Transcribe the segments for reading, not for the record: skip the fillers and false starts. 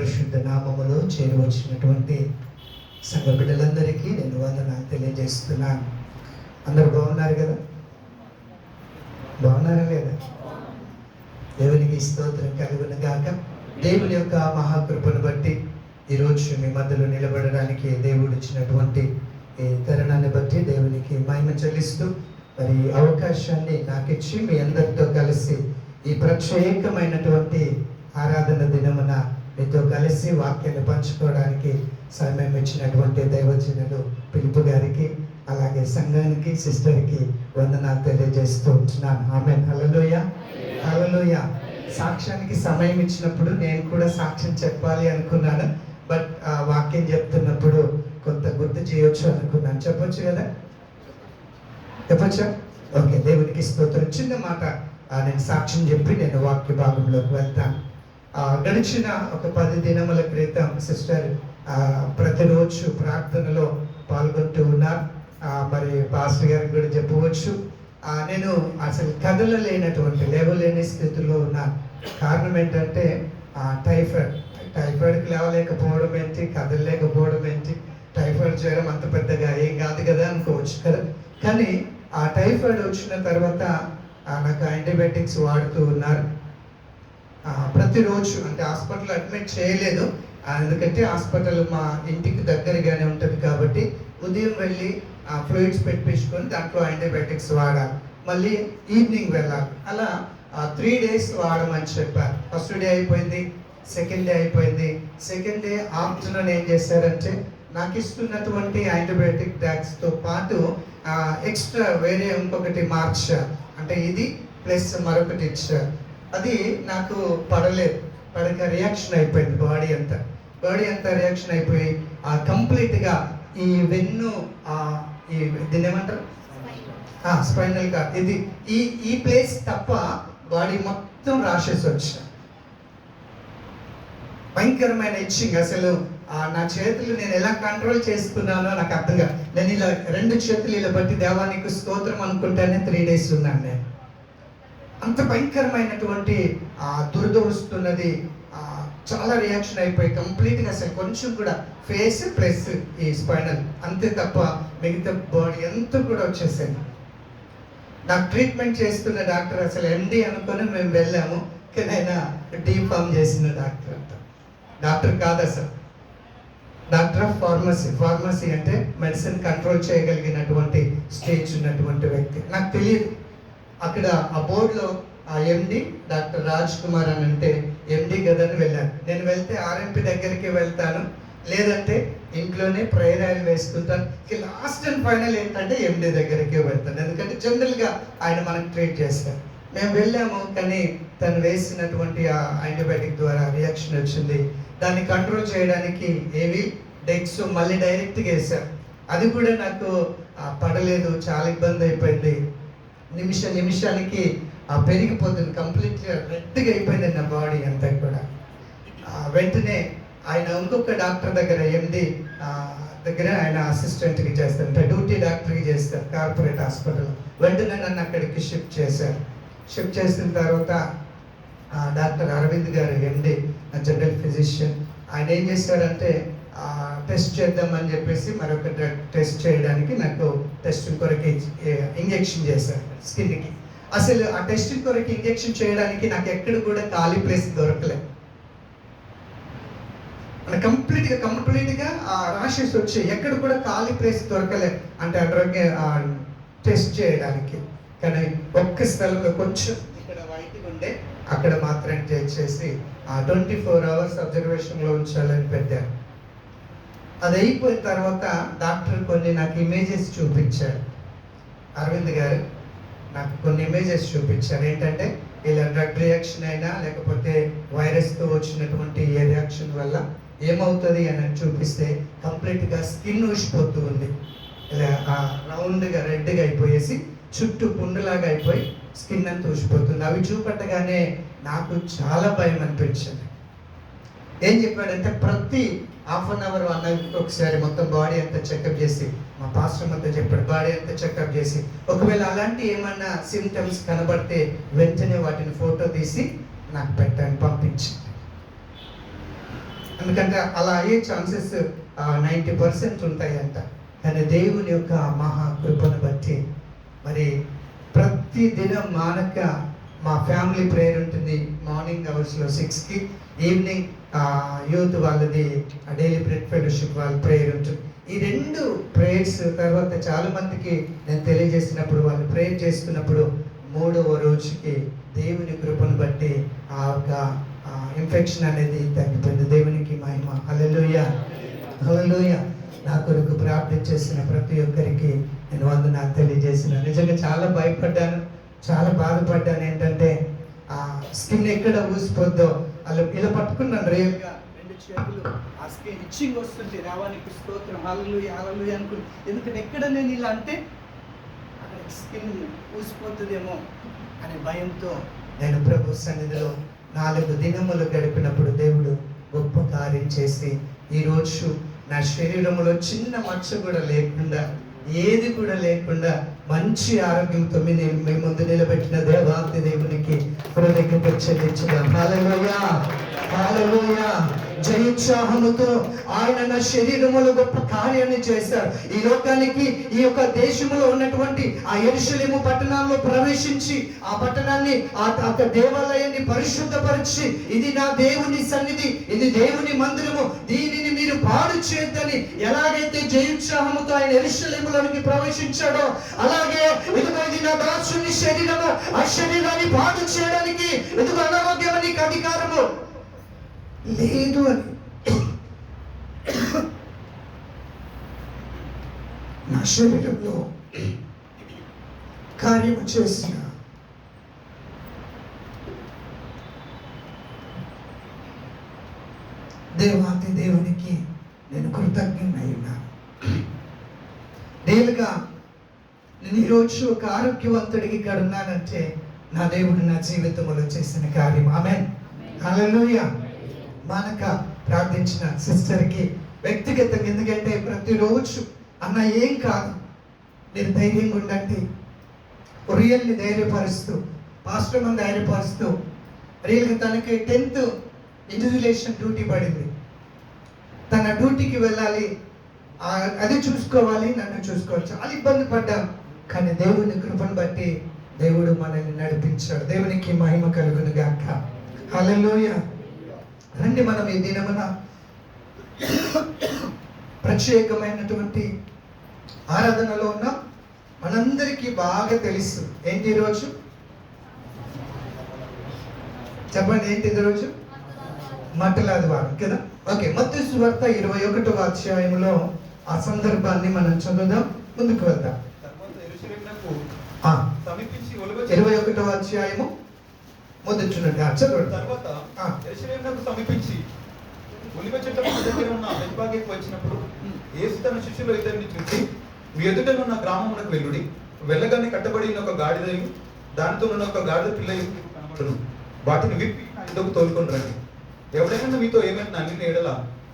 పరిశుద్ధ నామములో చేరవచ్చినటువంటి సంఘ బిడ్డలందరికీ నేను వందనాలు తెలియజేస్తున్నాను. అందరూ బాగున్నారు కదా? బాగున్నారా లేదా? దేవునికి స్తోత్రం కలుగును గాక. దేవుని యొక్క మహాకృపను బట్టి ఈరోజు మీ మధ్యలో నిలబడడానికి దేవుడు ఇచ్చినటువంటి ఈ తరుణాన్ని బట్టి దేవునికి మహిమ చెల్లిస్తూ మరి అవకాశాన్ని నాకు ఇచ్చి మీ అందరితో కలిసి ఈ ప్రత్యేకమైనటువంటి ఆరాధన దినమున మీతో కలిసి వాక్యాన్ని పంచుకోవడానికి సమయం ఇచ్చినటువంటి దైవజనులు పిలుపు గారికి, అలాగే సంఘానికి, సిస్టర్కి వందనాలు తెలియజేస్తూ ఉంటున్నాను. ఆమేన్. హల్లెలూయా, హల్లెలూయా. సాక్ష్యానికి సమయం ఇచ్చినప్పుడు నేను కూడా సాక్ష్యం చెప్పాలి అనుకున్నాను. బట్ వాక్యం చెప్తున్నప్పుడు కొంత గుర్తు చేయొచ్చు అనుకున్నాను. చెప్పొచ్చు కదా? చెప్పొచ్చా? ఓకే, దేవునికి స్తోత్రం. చిన్న మాట నేను సాక్ష్యం చెప్పి నేను వాక్య భాగంలోకి వెళ్తాను. గడిచిన ఒక 10 దినముల క్రితం సిస్టర్ ప్రతిరోజు ప్రార్థనలో పాల్గొంటూ ఉన్నారు. మరి పాస్టర్ గారికి కూడా చెప్పవచ్చు, నేను అసలు కదలలేనటువంటి లేవలేని స్థితిలో ఉన్నాను. కారణం ఏంటంటే టైఫాయిడ్కి లేవలేకపోవడం ఏంటి, కదలలేకపోవడం ఏంటి, టైఫాయిడ్ జ్వరం అంత పెద్దగా ఏం కాదు కదా అనుకోవచ్చు కదా. కానీ ఆ టైఫాయిడ్ వచ్చిన తర్వాత నాకు యాంటీబయాటిక్స్ వాడుతూ ఉన్నారు. ప్రతిరోజు అంటే హాస్పిటల్ అడ్మిట్ చేయలేదు, ఎందుకంటే హాస్పిటల్ మా ఇంటికి దగ్గరగానే ఉంటుంది కాబట్టి ఉదయం వెళ్ళి ఫ్లూయిడ్స్ పెట్టించుకొని దాంట్లో యాంటీబయాటిక్స్ వాడాలి, మళ్ళీ ఈవినింగ్ వెళ్ళాలి. అలా 3 days వాడమని చెప్పారు. ఫస్ట్ డే అయిపోయింది, సెకండ్ డే అయిపోయింది. సెకండ్ డే ఆఫ్టర్నూన్ ఏం చేశారంటే నాకు ఇస్తున్నటువంటి యాంటీబయాటిక్ డ్రగ్స్తో పాటు ఎక్స్ట్రా వేరే ఇంకొకటి మార్చారు. అంటే ఇది ప్లస్ మరొకటి ఇచ్చారు. అది నాకు పడక రియాక్షన్ అయిపోయింది. బాడీ అంతా రియాక్షన్ అయిపోయి కంప్లీట్గా ఈ వెన్ను దీన్ని ఏమంటారు, స్పైనల్ కార్డ్, ఇది ఈ ప్లేస్ తప్ప బాడీ మొత్తం రాషెస్ వచ్చాయి. భయంకరమైన ఇచ్చింగ్. అసలు నా చేతులు నేను ఎలా కంట్రోల్ చేసుకున్నానో నాకు అర్థంగా. నేను ఇలా 2 చేతులు ఇలా బట్టి దేవానికి స్తోత్రం అనుకుంటానే 3 days ఉన్నాను నేను. అంత భయంకరమైనటువంటి దురద వస్తున్నది. చాలా రియాక్షన్ అయిపోయి కంప్లీట్గా అసలు కొంచెం కూడా ఫేస్ ప్లస్ ఈ స్పైనల్ అంతే తప్ప మిగతా బాడీ అంతా కూడా వచ్చేసాయి. నాకు ట్రీట్మెంట్ చేస్తున్న డాక్టర్ అసలు MD అనుకొని మేము వెళ్ళాము, కానీ ఆయన డీఫామ్ చేసిన డాక్టర్ అంట. డాక్టర్ కాదు అసలు, డాక్టర్ ఆఫ్ ఫార్మసీ అంటే మెడిసిన్ కంట్రోల్ చేయగలిగినటువంటి స్టేజ్ ఉన్నటువంటి వ్యక్తి. నాకు తెలియదు. అక్కడ ఆ బోర్డులో MD డాక్టర్ రాజ్ కుమార్ అని అంటే MD గదని వెళ్ళాను. నేను వెళ్తే RMP దగ్గరికి వెళ్తాను, లేదంటే ఇంట్లోనే ప్రేయర్ ఆయిల్ వేసుకుంటాను. లాస్ట్ అండ్ ఫైనల్ ఏంటంటే MD దగ్గరికి వెళ్తాను, ఎందుకంటే జనరల్గా ఆయన మనకు ట్రీట్ చేస్తారు. మేము వెళ్ళాము, కానీ తను వేసినటువంటి ఆ యాంటీబయాటిక్ ద్వారా రియాక్షన్ వచ్చింది. దాన్ని కంట్రోల్ చేయడానికి ఏవి డెక్స్ మళ్ళీ డైరెక్ట్గా వేశారు. అది కూడా నాకు పడలేదు, చాలా ఇబ్బంది అయిపోయింది. నిమిషానికి పెరిగిపోతుంది, కంప్లీట్గా రెడ్గా అయిపోయింది నా బాడీ అంతా కూడా. వెంటనే ఆయన ఇంకొక డాక్టర్ దగ్గర MD దగ్గర ఆయన అసిస్టెంట్కి చేస్తారు, అంటే డ్యూటీ డాక్టర్కి చేస్తారు కార్పొరేట్ హాస్పిటల్. వెంటనే నన్ను అక్కడికి షిఫ్ట్ చేశారు. షిఫ్ట్ చేసిన తర్వాత డాక్టర్ అరవింద్ గారు MD జనరల్ ఫిజిషియన్, ఆయన ఏం చేశారంటే టెస్ట్ చేద్దామని చెప్పేసి మరొక డ్రగ్ టెస్ట్ చేయడానికి నాకు టెస్టింగ్ కొరకు ఇంజెక్షన్ చేశారు స్కిన్కి. అసలు ఆ టెస్టింగ్ కొరకు ఇంజెక్షన్ చేయడానికి నాకు ఎక్కడ కూడా ఖాళీ ప్లేస్ దొరకలేదు. కంప్లీట్గా రాషెస్ వచ్చి ఎక్కడ కూడా ఖాళీ ప్లేస్ దొరకలేదు. అంటే ఆ డ్రగ్ టెస్ట్ చేయడానికి. కానీ ఒక్క స్థలంలో కొంచెం ఇక్కడ వైట్గా ఉండే అక్కడ మాత్రం టెస్ట్ చేసి 24 hours అబ్జర్వేషన్లో ఉంచాలని పెట్టారు. అది అయిపోయిన తర్వాత డాక్టర్ కొన్ని నాకు ఇమేజెస్ చూపించారు. అరవింద్ గారు నాకు కొన్ని ఇమేజెస్ చూపించారు. ఏంటంటే ఇలా డ్రగ్ రియాక్షన్ అయినా లేకపోతే వైరస్తో వచ్చినటువంటి ఏ రియాక్షన్ వల్ల ఏమవుతుంది అని చూపిస్తే కంప్లీట్గా స్కిన్ ఊసిపోతూ ఉంది. ఇలా రౌండ్గా రెడ్గా అయిపోయేసి చుట్టూ పుండులాగా అయిపోయి స్కిన్ అంతా ఊసిపోతుంది. అవి చూపట్టగానే నాకు చాలా భయం అనిపించింది. ఏం చెప్పాడంటే ప్రతి హాఫ్ అన్ అవర్ 1 hour ఒకసారి మొత్తం బాడీ అంతా చెకప్ చేసి, మా పాస్టర్ అంతా చెప్పాడు, బాడీ అంతా చెకప్ చేసి ఒకవేళ అలాంటి ఏమన్నా సిమ్టమ్స్ కనబడితే వెంటనే వాటిని ఫోటో తీసి నాకు పెట్టాను, పంపించింది. ఎందుకంటే అలా అయ్యే ఛాన్సెస్ 90% ఉంటాయంట. కానీ దేవుని యొక్క మహాకృపను బట్టి మరి ప్రతి దినం మానక మా ఫ్యామిలీ ప్రేయర్ ఉంటుంది మార్నింగ్ అవర్స్లో 6కి, ఈవినింగ్ యూత్ వాళ్ళది డైలీ బ్రెడ్ ఫెలోషిప్ వాళ్ళ ప్రేయర్ ఉంటుంది. ఈ 2 ప్రేయర్స్ తర్వాత చాలా మందికి నేను తెలియజేసినప్పుడు వాళ్ళు ప్రేయర్ చేసుకున్నప్పుడు 3వ రోజుకి దేవుని కృపను బట్టి ఆ యొక్క ఇన్ఫెక్షన్ అనేది తగ్గిపోయింది. దేవునికి మహిమ. హల్లెలూయా, హల్లెలూయా. నా కొరకు ప్రార్థన చేసిన ప్రతి ఒక్కరికి నేను వందనాలు తెలియజేసిన. నిజంగా చాలా భయపడ్డాను, చాలా బాధపడ్డాను. ఏంటంటే ఆ స్కిన్ ఎక్కడ ఊసిపోద్దో అలా ఇలా పట్టుకున్నాను రియల్గా 2 చేతులు, ఆ స్కిన్ ఇచ్చింగ్ వస్తుంటే రావానికి స్తోత్రం, హల్లెలూయా హల్లెలూయా అనుకుని. ఎందుకంటే ఎక్కడ నేను ఇలా అంటే అక్కడ స్కిన్ ఊసిపోతుందేమో అనే భయంతో నేను ప్రభు సన్నిధిలో 4 దినములు గడిపినప్పుడు దేవుడు గొప్ప కార్యం చేసి ఈరోజు నా శరీరంలో చిన్న మచ్చ కూడా లేకుండా, ఏది కూడా లేకుండా మంచి ఆరోగ్యంతో మీ ముందు నిలబెట్టిన దేవాది దేవునికి కృతజ్ఞతలు చెల్లించుదాం. హల్లెలూయా, హల్లెలూయా. జయోత్సాహముతో ఆయన నా శరీరములో గొప్ప కార్యాన్ని చేశారు. ఈ లోకానికి, ఈ యొక్క దేశంలో ఉన్నటువంటి ఆ యెరూషలేము పట్టణంలో ప్రవేశించి ఆ పట్టణాన్ని, ఆ దేవాలయాన్ని పరిశుద్ధపరిచి ఇది నా దేవుని సన్నిధి, ఇది దేవుని మందిరము, దీనిని మీరు పాడు చేయొద్దని ఎలాగైతే జయోత్సాహముతో ఆయన యెరూషలేములోనికి ప్రవేశించాడో అలాగే ఇదిగో ఇది నా దాసుని శరీరము, ఆ శరీరాన్ని పాడు చేయడానికి ఇదిగో అనారోగ్యం నీకు అధికారము లేదు అని నా శరీరంలో కార్యము చేసిన దేవాది దేవునికి నేను కృతజ్ఞుడై ఉన్నాను. రియల్గా నేను ఈరోజు ఒక ఆరోగ్యవంతుడికి ఇక్కడ ఉన్నానంటే నా దేవుడు నా జీవితంలో చేసిన కార్యం. ఆమేన్, హల్లెలూయా. మనక ప్రార్థించిన సిస్టర్కి వ్యక్తిగతంగా, ఎందుకంటే ప్రతిరోజు అన్న ఏం కాదు, మీరు ధైర్యంగా ఉండండి, రియల్ని ధైర్యపరుస్తూ పాస్టర్ మనం ధైర్యపరుస్తూ రియల్గా తనకి 10th ఇన్విజిలేషన్ డ్యూటీ పడింది. తన డ్యూటీకి వెళ్ళాలి, అది చూసుకోవాలి, నన్ను చూసుకోవాలి. చాలా ఇబ్బంది పడ్డాం, కానీ దేవుని కృపను బట్టి దేవుడు మనల్ని నడిపించాడు. దేవునికి మహిమ కలుగును గాక. హల్లెలూయా. రండి, మనం ఈ దినమున ప్రత్యేకమైనటువంటి ఆరాధనలో ఉన్నాం. మనందరికీ బాగా తెలుసు ఏంటి ఈరోజు, చెప్పండి ఏంటి ఇది రోజు? మట్టలాదివారం కదా. ఓకే, మత్తయి సువార్త 21వ అధ్యాయంలో ఆ సందర్భాన్ని మనం చదువుదాం, ముందుకు వెళ్దాం. 21వ అధ్యాయము మొదటి నుండి చదవండి. తర్వాత యెరూషలేమునకు సమీపించి ఒలివ చెట్ల దగ్గర ఉన్న బెత్ఫాగేకు వచ్చినప్పుడు యేసు తన శిష్యులు 2 చూసి, మీ ఎదుటనున్న గ్రామమునకు వెళ్ళుడి, వెళ్ళగానే కట్టబడి ఒక గాడిదయు దానితో ఉన్న ఒక గాడిద పిల్లయు కనబడును, వాటిని విప్పి ఇందుకు తోలుకొని రండి. ఎవడైనా మీతో ఏమైనా అన్ని ఎడల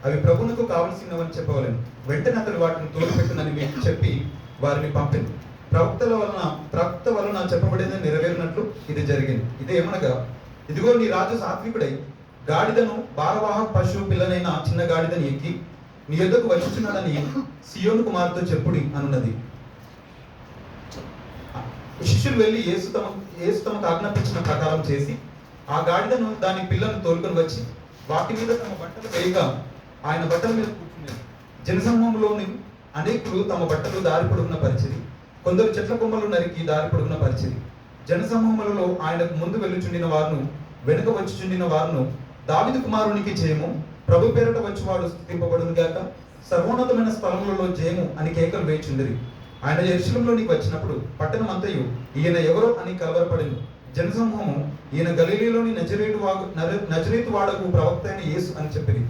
అవి ప్రభువునకు కావలసినవని చెప్పవలేను. వెంటనే అతడు వాటిని తోలుపెట్టునని మీకు చెప్పి వారిని పంపింది. ప్రవక్త వలన చెప్పబడేది నెరవేరినట్లు ఇది జరిగింది. ఇదేమనగా, ఇదిగో నీ రాజు సాత్వికుడై గాడిదను భారవాహ పశువు పిల్లనైన చిన్న గాడిదని ఎక్కి నీ యొద్దకు వచ్చుచున్నాడని సియోను కుమార్తెతో చెప్పుడి అనున్నది. శిష్యులు వెళ్ళి యేసు తమకు ఆజ్ఞాపించిన ప్రకారం చేసి ఆ గాడిదను దాని పిల్లను తోలుకొని వచ్చి వాటి మీద తమ బట్టలు వేయగా ఆయన బట్టల మీద కూర్చున్నారు. జనసమూహంలోని అనేకులు తమ బట్టలు దారి పొడుగున పరిచిరి, కొందరు చెట్ల కొమ్మలు నరికి దారి పొడుగున పరిచిరి. జనసమూహములలో ఆయనకు ముందు వెళ్ళుచుండిన వారును వెనుక వచ్చుచుండిన వారును, దావీదు కుమారునికి జయము, ప్రభు పేరట వచ్చువాడు స్తుతింపబడును గాక, సర్వోన్నతమైన స్థలములలో జయము అని కేకలు వేయుచుండిరి. ఆయన యెరూషలేములోనికి వచ్చినప్పుడు పట్టణం అంతయు ఈయన ఎవరో అని కలవరపడింది. జనసమూహము ఈయన గలిలీలోని నజరేతు వాడకు ప్రవక్త అయిన యేసు అని చెప్పింది.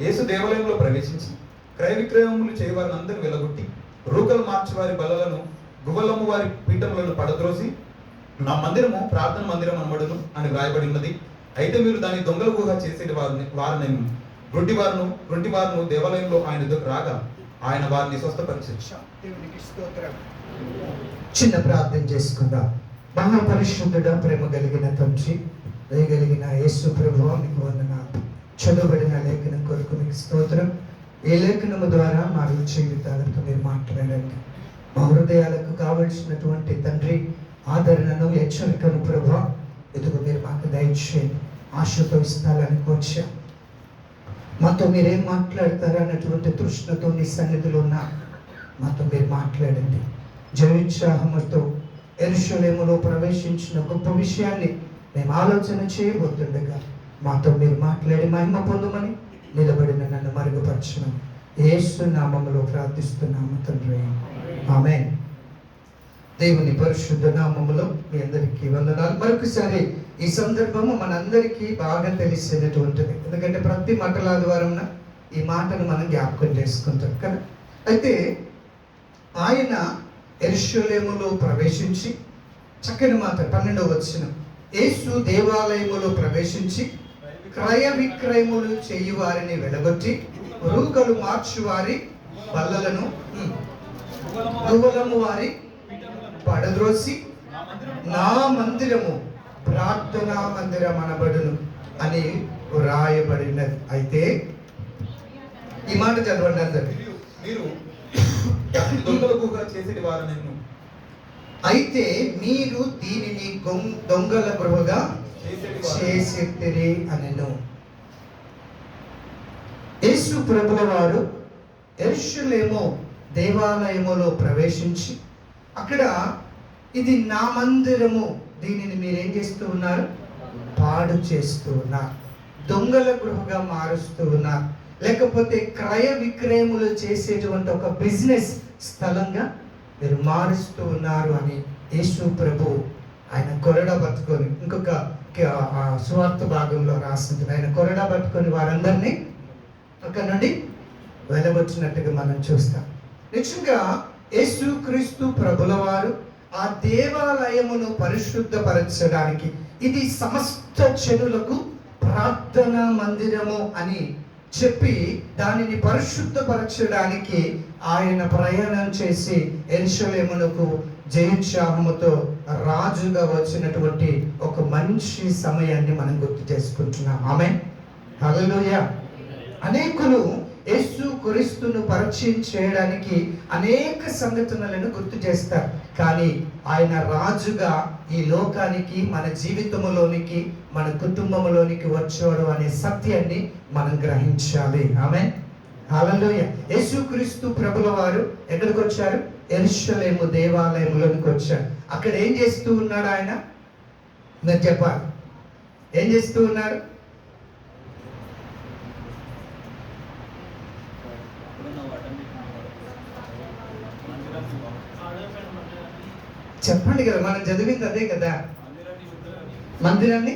యేసు దేవాలయంలో ప్రవేశించి క్రయ విక్రయములు చేయవారిని అందరిని వెలగొట్టి రూకలు మార్చి వారి బలలను గువ్వలమ్ము వారి పీఠములను పడద్రోసి నా మందిరము ప్రార్థన మందిరం అనబడును అని వ్రాయబడి ఉన్నది. అయితే మీరు దాని దొంగల గుహ చేసేటి వారిని గుడ్డి వారును దేవాలయంలో ఆయన ఎదురు రాగా ఆయన వారిని స్వస్థపరిచారు. చిన్న ప్రార్థన చేసుకుందాం. మహాపరిశుద్ధుడా, ప్రేమ కలిగిన తండ్రి, దయగలిగిన యేసు ప్రభువా, మీకు వందనాలు. చదువుబడిన లేఖనం కొరకు నామానికి స్తోత్రం. ఏ లేఖనము ద్వారా మా జీవితాలతో మీరు మాట్లాడండి. మా హృదయాలకు కావలసినటువంటి తండ్రి ఆదరణను, హెచ్చరికను ప్రభా ఎదుగు మీరు మాకు దయచేయండి. ఆశతో ఇస్తాలని వచ్చా మాతో మీరేం మాట్లాడతారా అన్నటువంటి తృష్ణతో నీ సన్నిధిలో ఉన్నా మాతో మీరు మాట్లాడండి. జయోత్సాహముతో యెరూషలేములో ప్రవేశించిన గొప్ప విషయాన్ని మేము ఆలోచన చేయబోతుండగా మాతో మీరు మాట్లాడి మహిమ పొందమని నిలబడిన నన్ను మరుగుపరచమని యేసు నామములో ప్రార్థిస్తున్నాము తండ్రి, ఆమేన్. దేవుని పరిశుద్ధ నామములో మీ అందరికీ వందనాలు. మరొకసారి ఈ సందర్భము మనందరికీ బాగా తెలిసినటువంటిది, ఎందుకంటే ప్రతి మండలాదివారం ఈ మాటను మనం జ్ఞాపకం చేసుకుంటాం కదా. అయితే ఆయన యెరూషలేములో ప్రవేశించి, చక్కని మాట 12వ వచనం, యేసు దేవాలయములో ప్రవేశించి క్రయ విక్రయములు చేయు వారిని వెలగొట్టి రూకలు మార్చు వారి బల్లలను దువ్వలము వారి పడద్రోసి నా మందిరము ప్రార్థనా మందిరం అనబడును అని వ్రాయబడినది. అయితే ఈ మాట చదవండి అందరు. మీరు దొంగలకుగా చేసేటి వారు నిన్ను, అయితే మీరు దీనిని దొంగల గృహగా చేసేటిరి అనెను. యేసు ప్రభుల వారు యెరూషలేము దేవాలయములో ప్రవేశించి అక్కడ ఇది నా మందిరము, దీనిని మీరేం చేస్తూ ఉన్నారు? పాడు చేస్తూ ఉన్నారు, దొంగల గృహగా మారుస్తూ ఉన్నారు, లేకపోతే క్రయ విక్రయములు చేసేటువంటి ఒక బిజినెస్ స్థలంగా మీరు మారుస్తూ ఉన్నారు అని యేసు ప్రభు ఆయన కొరడా పట్టుకొని, ఇంకొక సువార్త భాగంలో రాసింది, ఆయన కొరడా పట్టుకొని వారందరినీ అక్కడ నుండి వెళ్ళగొచ్చినట్టుగా మనం చూస్తాం. నిజంగా యేసు క్రీస్తు ప్రభుల వారు ఆ దేవాలయమును పరిశుద్ధపరచడానికి, ఇది సమస్త జనులకు ప్రార్థనా మందిరము అని చెప్పి దానిని పరిశుద్ధపరచడానికి ఆయన ప్రయాణం చేసి యెరూషలేమునకు జయోత్సాహముతో రాజుగా వచ్చినటువంటి ఒక మంచి సమయాన్ని మనం గుర్తు చేసుకుంటున్నాం. ఆమేన్, హల్లెలూయా. అనేకులు యేసు క్రీస్తును పరిచయం చేయడానికి అనేక సంఘటనలను గుర్తు చేస్తారు, కానీ ఆయన రాజుగా ఈ లోకానికి, మన జీవితంలోనికి, మన కుటుంబంలోనికి వచ్చాడు అనే సత్యాన్ని మనం గ్రహించాలి. ఆమేన్, హల్లెలూయా. యేసు క్రీస్తు ప్రభుల వారు ఎక్కడికి వచ్చారు? యెరూషలేము దేవాలయంలోనికి వచ్చారు. అక్కడ ఏం చేస్తూ ఉన్నాడు ఆయన? మీరు చెప్పాలి, ఏం చేస్తూ ఉన్నారు? చెప్పండి కదా, మనం చదివింది అదే కదా. మందిరాన్ని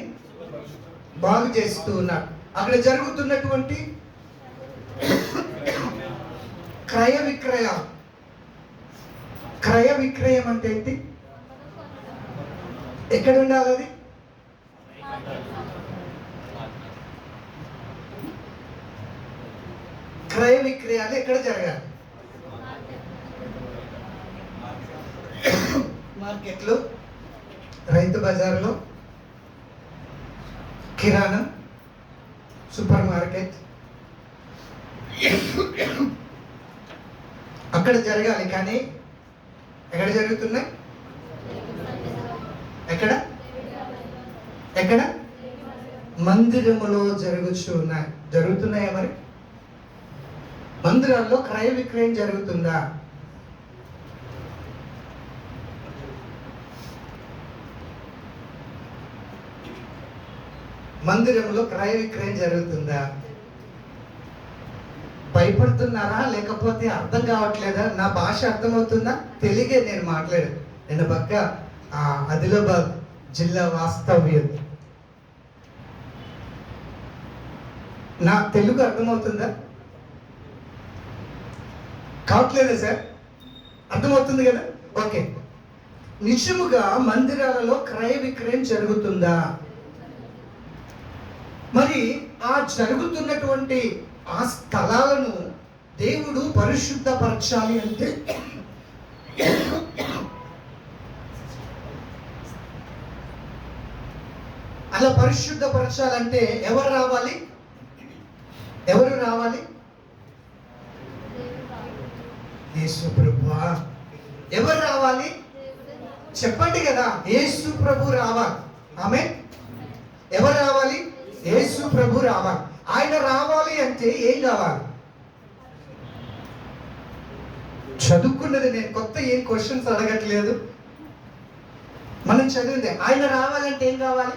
బాగు చేస్తూ ఉన్నారు. అక్కడ జరుగుతున్నటువంటి క్రయ విక్రయం. క్రయ విక్రయం అంటే ఏంటి? ఎక్కడ ఉండాలి అది? క్రయ విక్రయాలు ఎక్కడ జరగాలి? మార్కెట్లో, రైతు బజార్లో, కిరాణా, సూపర్ మార్కెట్, అక్కడ జరగాలి. కానీ ఎక్కడ జరుగుతున్నాయి? ఎక్కడ? ఎక్కడ? మందిరములో జరుగుతున్నాయా? మరి మందిరాల్లో క్రయ విక్రయం జరుగుతుందా? మందిరంలో క్రయ విక్రయం జరుగుతుందా? భయపడుతున్నారా? లేకపోతే అర్థం కావట్లేదా? నా భాష అర్థమవుతుందా? తెలుగే నేను మాట్లాడు. నేను పక్క ఆదిలాబాద్ జిల్లా వాస్తవ్యం. నా తెలుగు అర్థమవుతుందా? కావట్లేదా సార్? అర్థమవుతుంది కదా? ఓకే. నిజముగా మందిరాలలో క్రయ విక్రయం జరుగుతుందా? మరి ఆ జరుగుతున్నటువంటి ఆ స్థలాలను దేవుడు పరిశుద్ధపరచాలి అంటే అలా పరిశుద్ధపరచాలంటే ఎవరు రావాలి? ఎవరు రావాలి? యేసు ప్రభువా. ఎవరు రావాలి చెప్పండి కదా? యేసు ప్రభు రావాలి. ఆమేన్. ఎవరు రావాలి? యేసు ప్రభు రావాలి. ఆయన రావాలి అంటే ఏం కావాలి? చదువుకున్నది నేను, కొత్త ఏం క్వశ్చన్స్ అడగట్లేదు. మనం చదివిందే. ఆయన రావాలంటే ఏం కావాలి?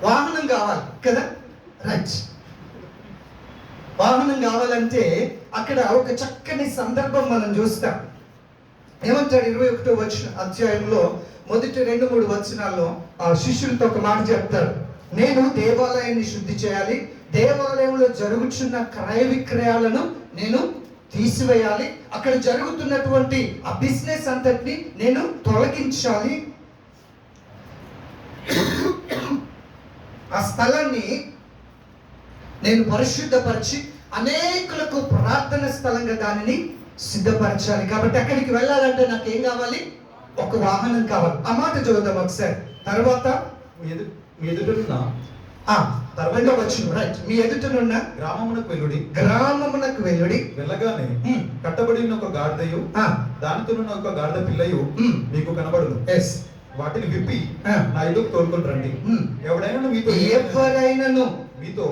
వాహనం కావాలి కదా? రైట్. వాహనం కావాలంటే అక్కడ ఒక చక్కని సందర్భం మనం చూస్తాం. ఏమంటాడు 21వ అధ్యాయంలో మొదటి 2-3 వచనాల్లో ఆ శిష్యులతో ఒక మాట చెప్తారు. నేను దేవాలయాన్ని శుద్ధి చేయాలి, దేవాలయంలో జరుగుతున్న క్రయ విక్రయాలను నేను తీసివేయాలి, అక్కడ జరుగుతున్నటువంటి ఆ బిజినెస్ అంతటిని నేను తొలగించాలి, ఆ స్థలాన్ని నేను పరిశుద్ధపరిచి అనేకులకు ప్రార్థన స్థలంగా దానిని సిద్ధపరచాలి. కాబట్టి అక్కడికి వెళ్ళాలంటే నాకు ఏం కావాలి? ఒక వాహనం కావాలి. ఆ మాట చదువుదాం ఒకసారి. తర్వాత మీ ఎదుటనున్న రైట్. మీ ఎదుటనున్న గ్రామమునకు వెళ్ళుడి. వెళ్ళగానే కట్టబడి ఉన్న ఒక గాడిదయు దానితో ఒక గాడిద పిల్లయు మీకు కనబడును. వాటిని విప్పి నా ఇల్లుకు తోలుకొని రండి. ఎవరైనా ఎవరైనాను మీతో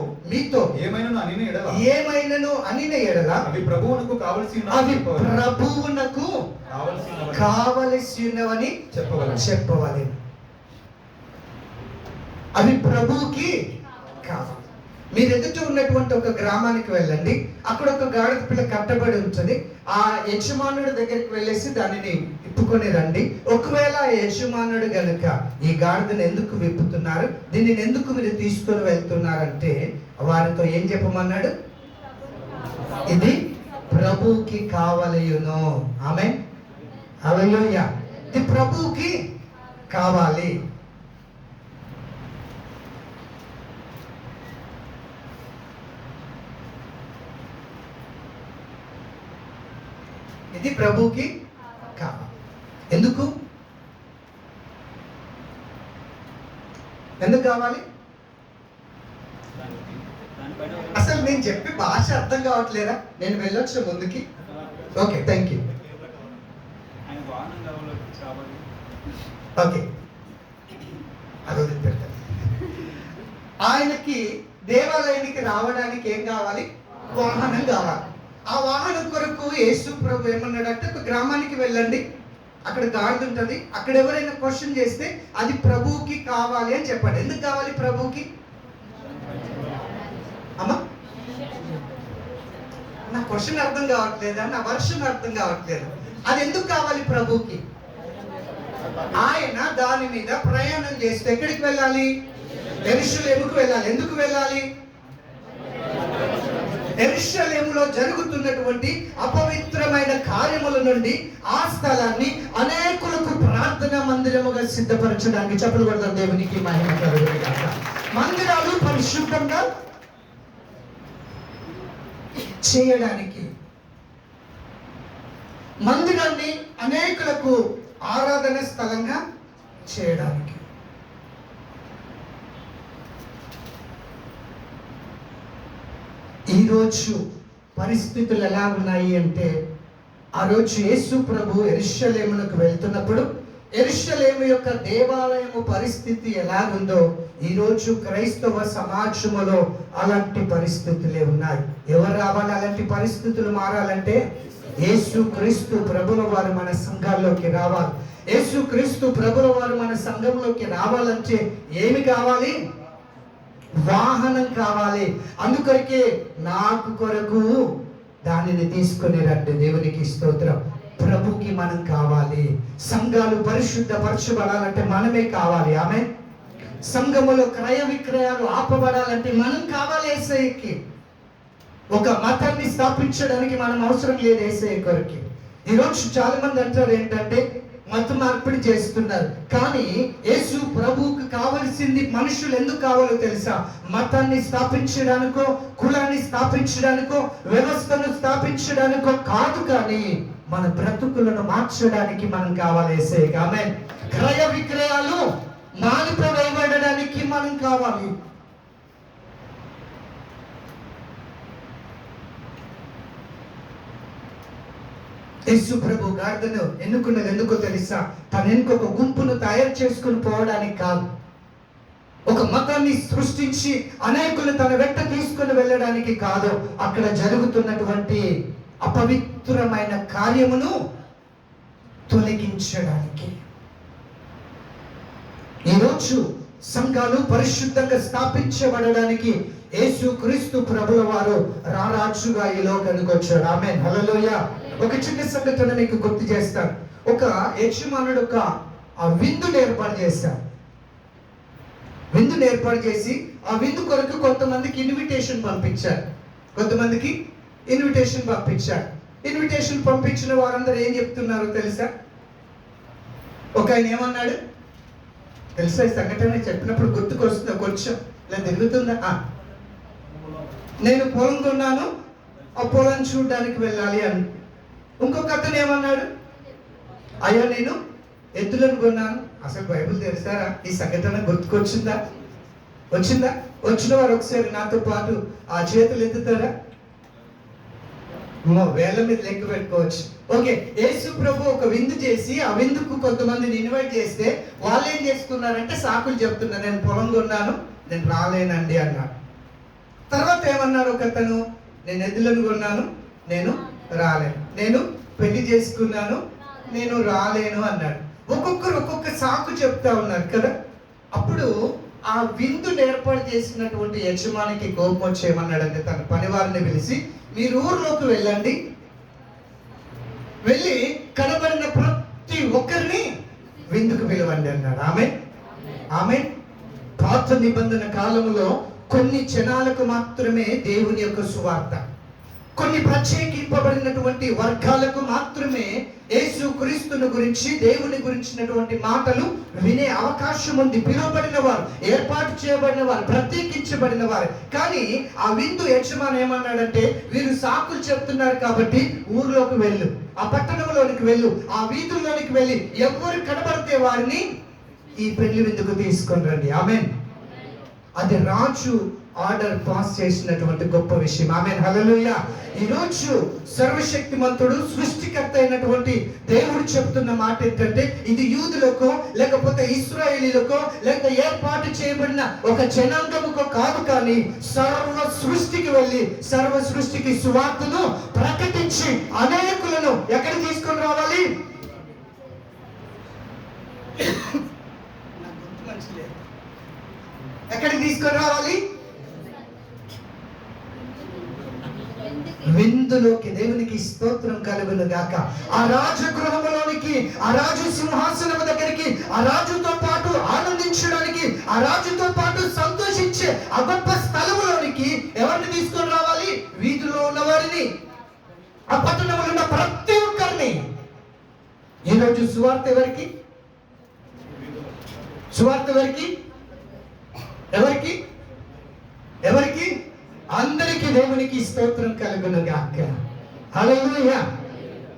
ఏమైనాను అనిన ఎడల అవి ప్రభువునకు కావలసినవని చెప్పవాలి. అవి ప్రభువుకి కావాలి. మీరు ఎదుట ఉన్నటువంటి ఒక గ్రామానికి వెళ్ళండి. అక్కడ ఒక గాడిద పిల్ల కట్టబడి ఉంటుంది. ఆ యజమానుడి దగ్గరికి వెళ్ళేసి దానిని విప్పుకొని రండి. ఒకవేళ ఆ యజమానుడు గనుక ఈ గాడిదను ఎందుకు విప్పుతున్నారు, దీనిని ఎందుకు మీరు తీసుకొని వెళ్తున్నారంటే వారితో ఏం చెప్పమన్నాడు? ఇది ప్రభువుకి కావలయును. ఆమేన్. హల్లెలూయా. ఇది ప్రభువుకి కావాలి. ఇది ప్రభువుకి కావాలి. ఎందుకు కావాలి? అసలు నేను చెప్పి భాష అర్థం కావట్లేదా? నేను వెళ్ళొచ్చు ముందుకి. Okay, thank you. ఓకే, అది పెడతాను. ఆయనకి దేవాలయానికి రావడానికి ఏం కావాలి? వాహనం కావాలి. ఆ వాహనం కొరకు యేసు ప్రభు ఏమన్నాడంటే ఒక గ్రామానికి వెళ్ళండి, అక్కడ గాడిద ఉంటుంది. అక్కడ ఎవరైనా క్వశ్చన్ చేస్తే అది ప్రభువుకి కావాలి అని చెప్పండి. ఎందుకు కావాలి ప్రభువుకి? అమ్మా, నా క్వశ్చన్ అర్థం కావట్లేదా? నా వర్షం అర్థం కావట్లేదు. అది ఎందుకు కావాలి ప్రభువుకి? ఆయన దాని మీద ప్రయాణం చేస్తే ఎక్కడికి వెళ్ళాలి? యెరూషలేముకు వెళ్ళాలి. ఎందుకు వెళ్ళాలి? యెరూషలేములో జరుగుతున్నటువంటి అపవిత్రమైన కార్యముల నుండి ఆ స్థలాన్ని అనేకులకు ప్రార్థనా మందిరముగా సిద్ధపరచడానికి. చప్పట్లు కొడతాం దేవునికి మహిమ కలుగును గాక. మందిరాలు పరిశుద్ధంగా చేయడానికి, మందిరాన్ని అనేకులకు ఆరాధన స్థలంగా చేయడానికి. ఈరోజు పరిస్థితులు ఎలా ఉన్నాయి అంటే, ఆ రోజు యేసు ప్రభు యెరూషలేమునకు వెళ్తున్నప్పుడు యెరూషలేము యొక్క దేవాలయము పరిస్థితి ఎలాగుందో ఈరోజు క్రైస్తవ సమాజములో అలాంటి పరిస్థితులే ఉన్నాయి. ఎవరు రావాలి అలాంటి పరిస్థితులు మారాలంటే? యేసు క్రీస్తు ప్రభుల వారు మన సంఘాల్లోకి రావాలి. యేసు క్రీస్తు ప్రభుల వారు మన సంఘంలోకి రావాలంటే ఏమి కావాలి? వాహనం కావాలి. అందుకొరకే నాకు కొరకు దానిని తీసుకొని రండి. దేవునికి స్తోత్రం. ప్రభుకి మనం కావాలి. సంఘాలు పరిశుద్ధపరచబడాలంటే మనమే కావాలి. ఆమె సంఘములో క్రయ విక్రయాలు ఆపబడాలంటే మనం కావాలి. యేసయ్యకి ఒక మతాన్ని స్థాపించడానికి మనం అవసరం లేదు. యేసయ్య కొరకు ఈరోజు చాలా మంది అంటారు ఏంటంటే మత మార్పిడి చేస్తున్నారు. కానీ యేసు ప్రభువుకు కావలసింది మనుషులు ఎందుకు కావాలో తెలుసా? మతాన్ని స్థాపించడానికో, కులాన్ని స్థాపించడానికో, వ్యవస్థను స్థాపించడానికో కాదు, కానీ మన బ్రతుకులను మార్చడానికి మనం కావాలి. యేసయ్యకి ఆమేన్. క్రయ విక్రయాలు మానిపవేయబడడానికి మనం కావాలి. యేసు ప్రభు గాడిదను ఎన్నుకున్నది ఎందుకో తెలుసా? తన ఇంకొక గుంపును తయారు చేసుకుని పోవడానికి కాదు, ఒక మతాన్ని సృష్టించి అనేకులు తన వెంట తీసుకుని వెళ్ళడానికి కాదు, అక్కడ జరుగుతున్నటువంటి అపవిత్రమైన కార్యమును తొలగించడానికి. ఈరోజు సంఘాలు పరిశుద్ధంగా స్థాపించబడడానికి యేసు క్రీస్తు ప్రభుల వారు రారాజుగా ఈ లోకానికి వచ్చాడు. ఆమేన్, హల్లెలూయా. ఒక చిన్న సంఘటన మీకు గుర్తు చేస్తాను. ఒక యజమానుడు ఒక విందును ఏర్పాటు చేశాడు. విందును ఏర్పాటు చేసి ఆ విందు కొరకు కొంతమందికి ఇన్విటేషన్ పంపించారు. ఇన్విటేషన్ పంపించిన వారందరూ ఏం చెప్తున్నారో తెలుసా? ఒక ఆయన ఏమన్నాడు తెలుసా? ఈ సంఘటన చెప్పినప్పుడు గుర్తుకొస్తుందా? కొంచెం ఇలా తిరుగుతుందా? నేను పొలం కొన్నాను, ఆ పొలం చూడడానికి వెళ్ళాలి అని. ఇంకొక అతను ఏమన్నాడు? అయ్యా నేను ఎద్దులను కొన్నాను. అసలు బైబిల్ తెలుసారా? ఈ సంఘటన గుర్తుకొచ్చిందా? వచ్చిన వారు ఒకసారి నాతో పాటు ఆ చేతులు ఎత్తుతారా? వేల మీద లెక్క పెట్టుకోవచ్చు. ఓకే, యేసు ప్రభు ఒక విందు చేసి ఆ విందుకు కొంతమందిని ఇన్వైట్ చేస్తే వాళ్ళు ఏం చేస్తున్నారంటే సాకులు చెప్తున్నారు. నేను పొలం కొన్నాను, నేను రాలేనండి అన్నాడు. తర్వాత ఏమన్నాడు ఒక అతను? నేను ఎద్దులను కొన్నాను, నేను రాలేను. నేను పెళ్లి చేసుకున్నాను, నేను రాలేను అన్నాడు. ఒక్కొక్కరు ఒక్కొక్క సాకు చెప్తా ఉన్నారు కదా. అప్పుడు ఆ విందును ఏర్పాటు చేసినటువంటి యజమానికి కోపం వచ్చి ఏమన్నాడంటే తన పనివారిని పిలిచి, మీరు ఊర్లోకి వెళ్ళండి, వెళ్ళి కనబడిన ప్రతి ఒక్కరిని విందుకు పిలవండి అన్నాడు. ఆమేన్. పాత నిబంధన కాలంలో కొన్ని జనాలకు మాత్రమే దేవుని యొక్క సువార్త, కొన్ని ప్రత్యేకింపబడినటువంటి వర్గాలకు మాత్రమే యేసు క్రీస్తుని గురించి, దేవుని గురించినటువంటి మాటలు వినే అవకాశం ఉంది. పిలువబడిన వారు, ఏర్పాటు చేయబడిన వారు, ప్రత్యేకించబడిన వారు. కానీ ఆ విందు యజమాని ఏమన్నాడంటే, వీరు సాకులు చెప్తున్నారు కాబట్టి ఊర్లోకి వెళ్ళు, ఆ పట్టణంలోనికి వెళ్ళు, ఆ వీధుల్లోనికి వెళ్ళి ఎవరు కనబడితే వారిని ఈ పెళ్లి విందుకు తీసుకొని రండి. ఆమేన్. అది రాజు ఆర్డర్ పాస్ చేసినటువంటి గొప్ప విషయం. ఆమేన్, హల్లెలూయా. ఈరోజు సర్వశక్తిమంతుడు సృష్టికర్త అయినటువంటి దేవుడు చెప్తున్న మాట ఏంటంటే, ఇది యూదులకో లేకపోతే ఇశ్రాయేలీలకో లేక ఏర్పాటు చేయబడిన ఒక జనాంగముకో కాదు, కానీ సర్వ సృష్టికి వెళ్ళి సర్వ సృష్టికి సువార్తను ప్రకటించి అనేకులను ఎక్కడ తీసుకొని రావాలి? ఎక్కడికి తీసుకొని రావాలి? విందులోకి. దేవునికి స్తోత్రం కలుగును గాక. ఆ రాజగృహంలోనికి, ఆ రాజు సింహాసనం దగ్గరికి, ఆ రాజుతో పాటు ఆనందించడానికి, ఆ రాజుతో పాటు సంతోషించే ఆ గొప్ప స్థలములోనికి ఎవరిని తీసుకొని రావాలి? వీధిలో ఉన్న వారిని, ఆ పట్టణంలో ఉన్న ప్రతి ఒక్కరిని. ఈరోజు సువార్త ఎవరికి? ఎవరికి? అందరికి. దేవునికి స్తోత్రం కలుగును గాక. హల్లెలూయా.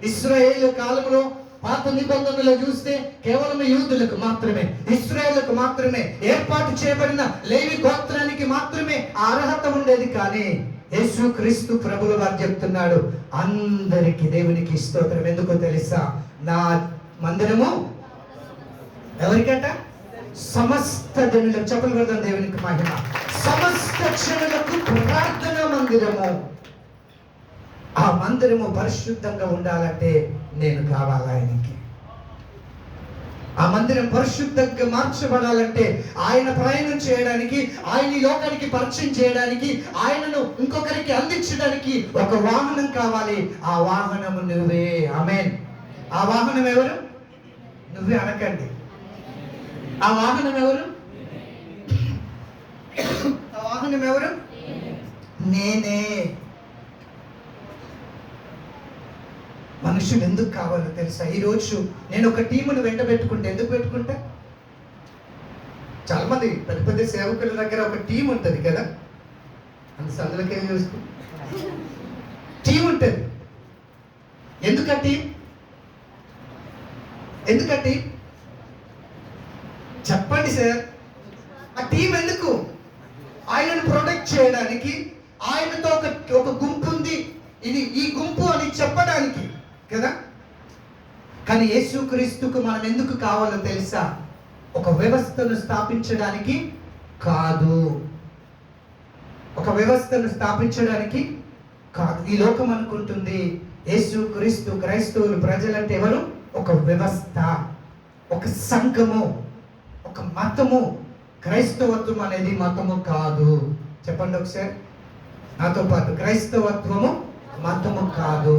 ఇశ్రాయేలు కాలంలో పాత నిబంధనలో చూస్తే కేవలం యూదులకు మాత్రమే, ఇశ్రాయేలుకు మాత్రమే, ఏర్పాటు చేయబడిన లేవి గోత్రానికి మాత్రమే అర్హత ఉండేది. కానీ యేసు క్రీస్తు ప్రభువు వారు చెప్తున్నాడు అందరికి. దేవునికి స్తోత్రం. ఎందుకో తెలుసా? నా మందిరము ఎవరికట? సమస్త జనులకు. చెప్పలు కొడదాం దేవునికి మహిమ. సమస్త జనులకు ప్రార్థన మందిరము. ఆ మందిరము పరిశుద్ధంగా ఉండాలంటే నేను కావాలి ఆయనకి. ఆ మందిరం పరిశుద్ధంగా మార్చబడాలంటే, ఆయన ప్రయాణం చేయడానికి, ఆయన ఈ లోకానికి పరిచయం చేయడానికి, ఆయనను ఇంకొకరికి అందించడానికి ఒక వాహనం కావాలి. ఆ వాహనము నువ్వే. ఆమేన్. ఆ వాహనం ఎవరు? నువ్వే అనకండి. ఆ వాహనం ఎవరు? ఆ వాహనం ఎవరు? నేనే. మనుషులు ఎందుకు కావాలో తెలుసా? ఈరోజు నేను ఒక టీమును వెంట పెట్టుకుంటే ఎందుకు పెట్టుకుంటా? చాలా మంది పెద్ద పెద్ద సేవకుల దగ్గర ఒక టీం ఉంటుంది కదా, అంత సందులకి వెళ్ళి చూస్తూ టీం ఉంటుంది. ఎందుకటి? చెప్పండి సార్. ఆ టీం ఎందుకు? ఆయనను ప్రొటెక్ట్ చేయడానికి, ఆయనతో ఒక గుంపు ఉంది, ఇది ఈ గుంపు అని చెప్పడానికి కదా. కానీ యేసుక్రీస్తుకు మనం ఎందుకు కావాలో తెలుసా? ఒక వ్యవస్థను స్థాపించడానికి కాదు. ఒక వ్యవస్థను స్థాపించడానికి కాదు. ఈ లోకం అనుకుంటుంది యేసుక్రీస్తు, క్రైస్తవులు, ప్రజలంటే ఎవరు? ఒక వ్యవస్థ, ఒక సంఘము, ఒక మతము. క్రైస్తవత్వం అనేది మతము కాదు. చెప్పండి ఒకసారి నాతో పాటు. క్రైస్తవత్వము మతము కాదు,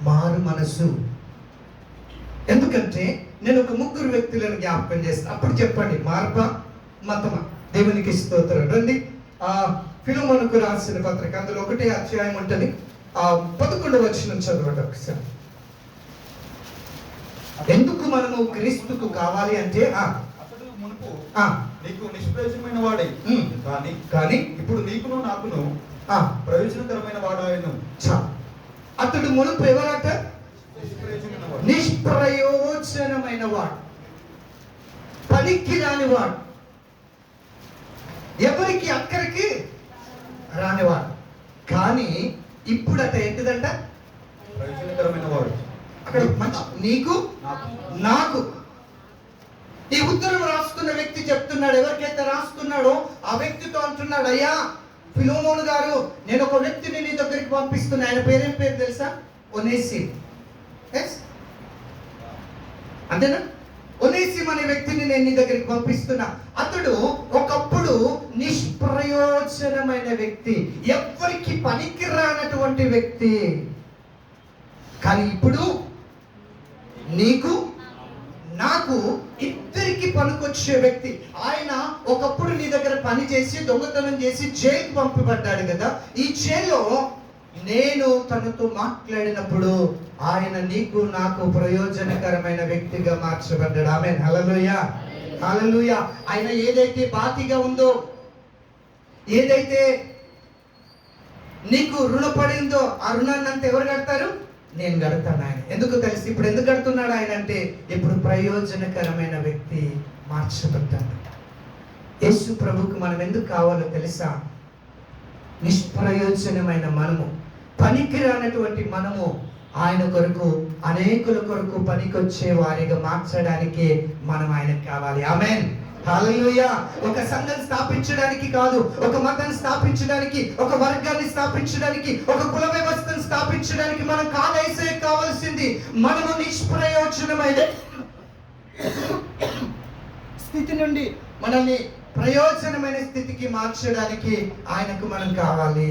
మారు మనసు. ఎందుకంటే నేను ఒక ముగ్గురు వ్యక్తులను జ్ఞాపకం చేస్తాను, అప్పుడు చెప్పండి మార్ప మతమా? దేవునికి స్తోత్రం. రండి, ఫిలోమోనుకు రాసిన పత్రిక, అందులో 1వ అధ్యాయం ఉంటుంది. 11వ వచనం చదవండి ఒకసారి. ఎందుకు మనము క్రీస్తుకు కావాలి అంటే అతడు మునుపు ఆ నీకు నిష్ప్రయోజనమైన వాడే, కానీ ఇప్పుడు నీకును నాకును ప్రయోజనకరమైన వాడాయను. అతడు మునుపు ఎవరట? నిష్ప్రయోజనమైన వాడు, పనికి రానివాడు, ఎవరికి అక్కడికి రానివాడు. కానీ ఇప్పుడట ఏంటిదంట? ప్రయోజనకరమైన వాడు. అక్కడ మంచి నీకు నాకు. ఈ ఉత్తరం రాస్తున్న వ్యక్తి చెప్తున్నాడు, ఎవరికైతే రాస్తున్నాడో ఆ వ్యక్తితో అంటున్నాడు, అయ్యా ఫిలోమోను గారు, నేను ఒక వ్యక్తిని నీ దగ్గరికి పంపిస్తున్నా. ఆయన పేరేం పేరు తెలుసా? ఒనేసిమ్. అంతేనా? ఒనేసిమ్ అనే వ్యక్తిని నేను నీ దగ్గరికి పంపిస్తున్నా. అతడు ఒకప్పుడు నిష్ప్రయోజనమైన వ్యక్తి, ఎవరికి పనికి రానటువంటి వ్యక్తి. కానీ ఇప్పుడు నీకు నాకు ఇద్దరికి పనికొచ్చే వ్యక్తి. ఆయన ఒకప్పుడు నీ దగ్గర పని చేసి దొంగతనం చేసి జైలుకి పంపబడ్డాడు కదా. ఈ జైల్లో నేను తనతో మాట్లాడినప్పుడు ఆయన నీకు నాకు ప్రయోజనకరమైన వ్యక్తిగా మార్చబడ్డాడు. ఆమేన్, హల్లెలూయా, హల్లెలూయా. ఆయన ఏదైతే బాకీగా ఉందో, ఏదైతే నీకు రుణపడిందో, ఆ రుణాన్ని అంతా ఎవరు కడతారు? నేను కడతాను. ఆయన ఎందుకు తెలిసి ఇప్పుడు ఎందుకు కడుతున్నాడు ఆయన అంటే, ఇప్పుడు ప్రయోజనకరమైన వ్యక్తి మార్చబడ్డాడు. యేసు ప్రభుకు మనం ఎందుకు కావాలో తెలుసా? నిష్ప్రయోజనమైన మనము, పనికి రానటువంటి మనము ఆయన కొరకు, అనేకుల కొరకు పనికొచ్చే వారిగా మార్చడానికి మనం ఆయనకు కావాలి. ఆమేన్, హల్లెలూయా. ఒక సంఘం స్థాపించడానికి కాదు, ఒక మతాన్ని స్థాపించడానికి, ఒక వర్గాన్ని స్థాపించడానికి, ఒక కుల వ్యవస్థను స్థాపించడానికి మనం కాలేసే కావాల్సింది. మనము నిష్ప్రయోజనమైన స్థితి నుండి మనల్ని ప్రయోజనమైన స్థితికి మార్చడానికి ఆయనకు మనం కావాలి.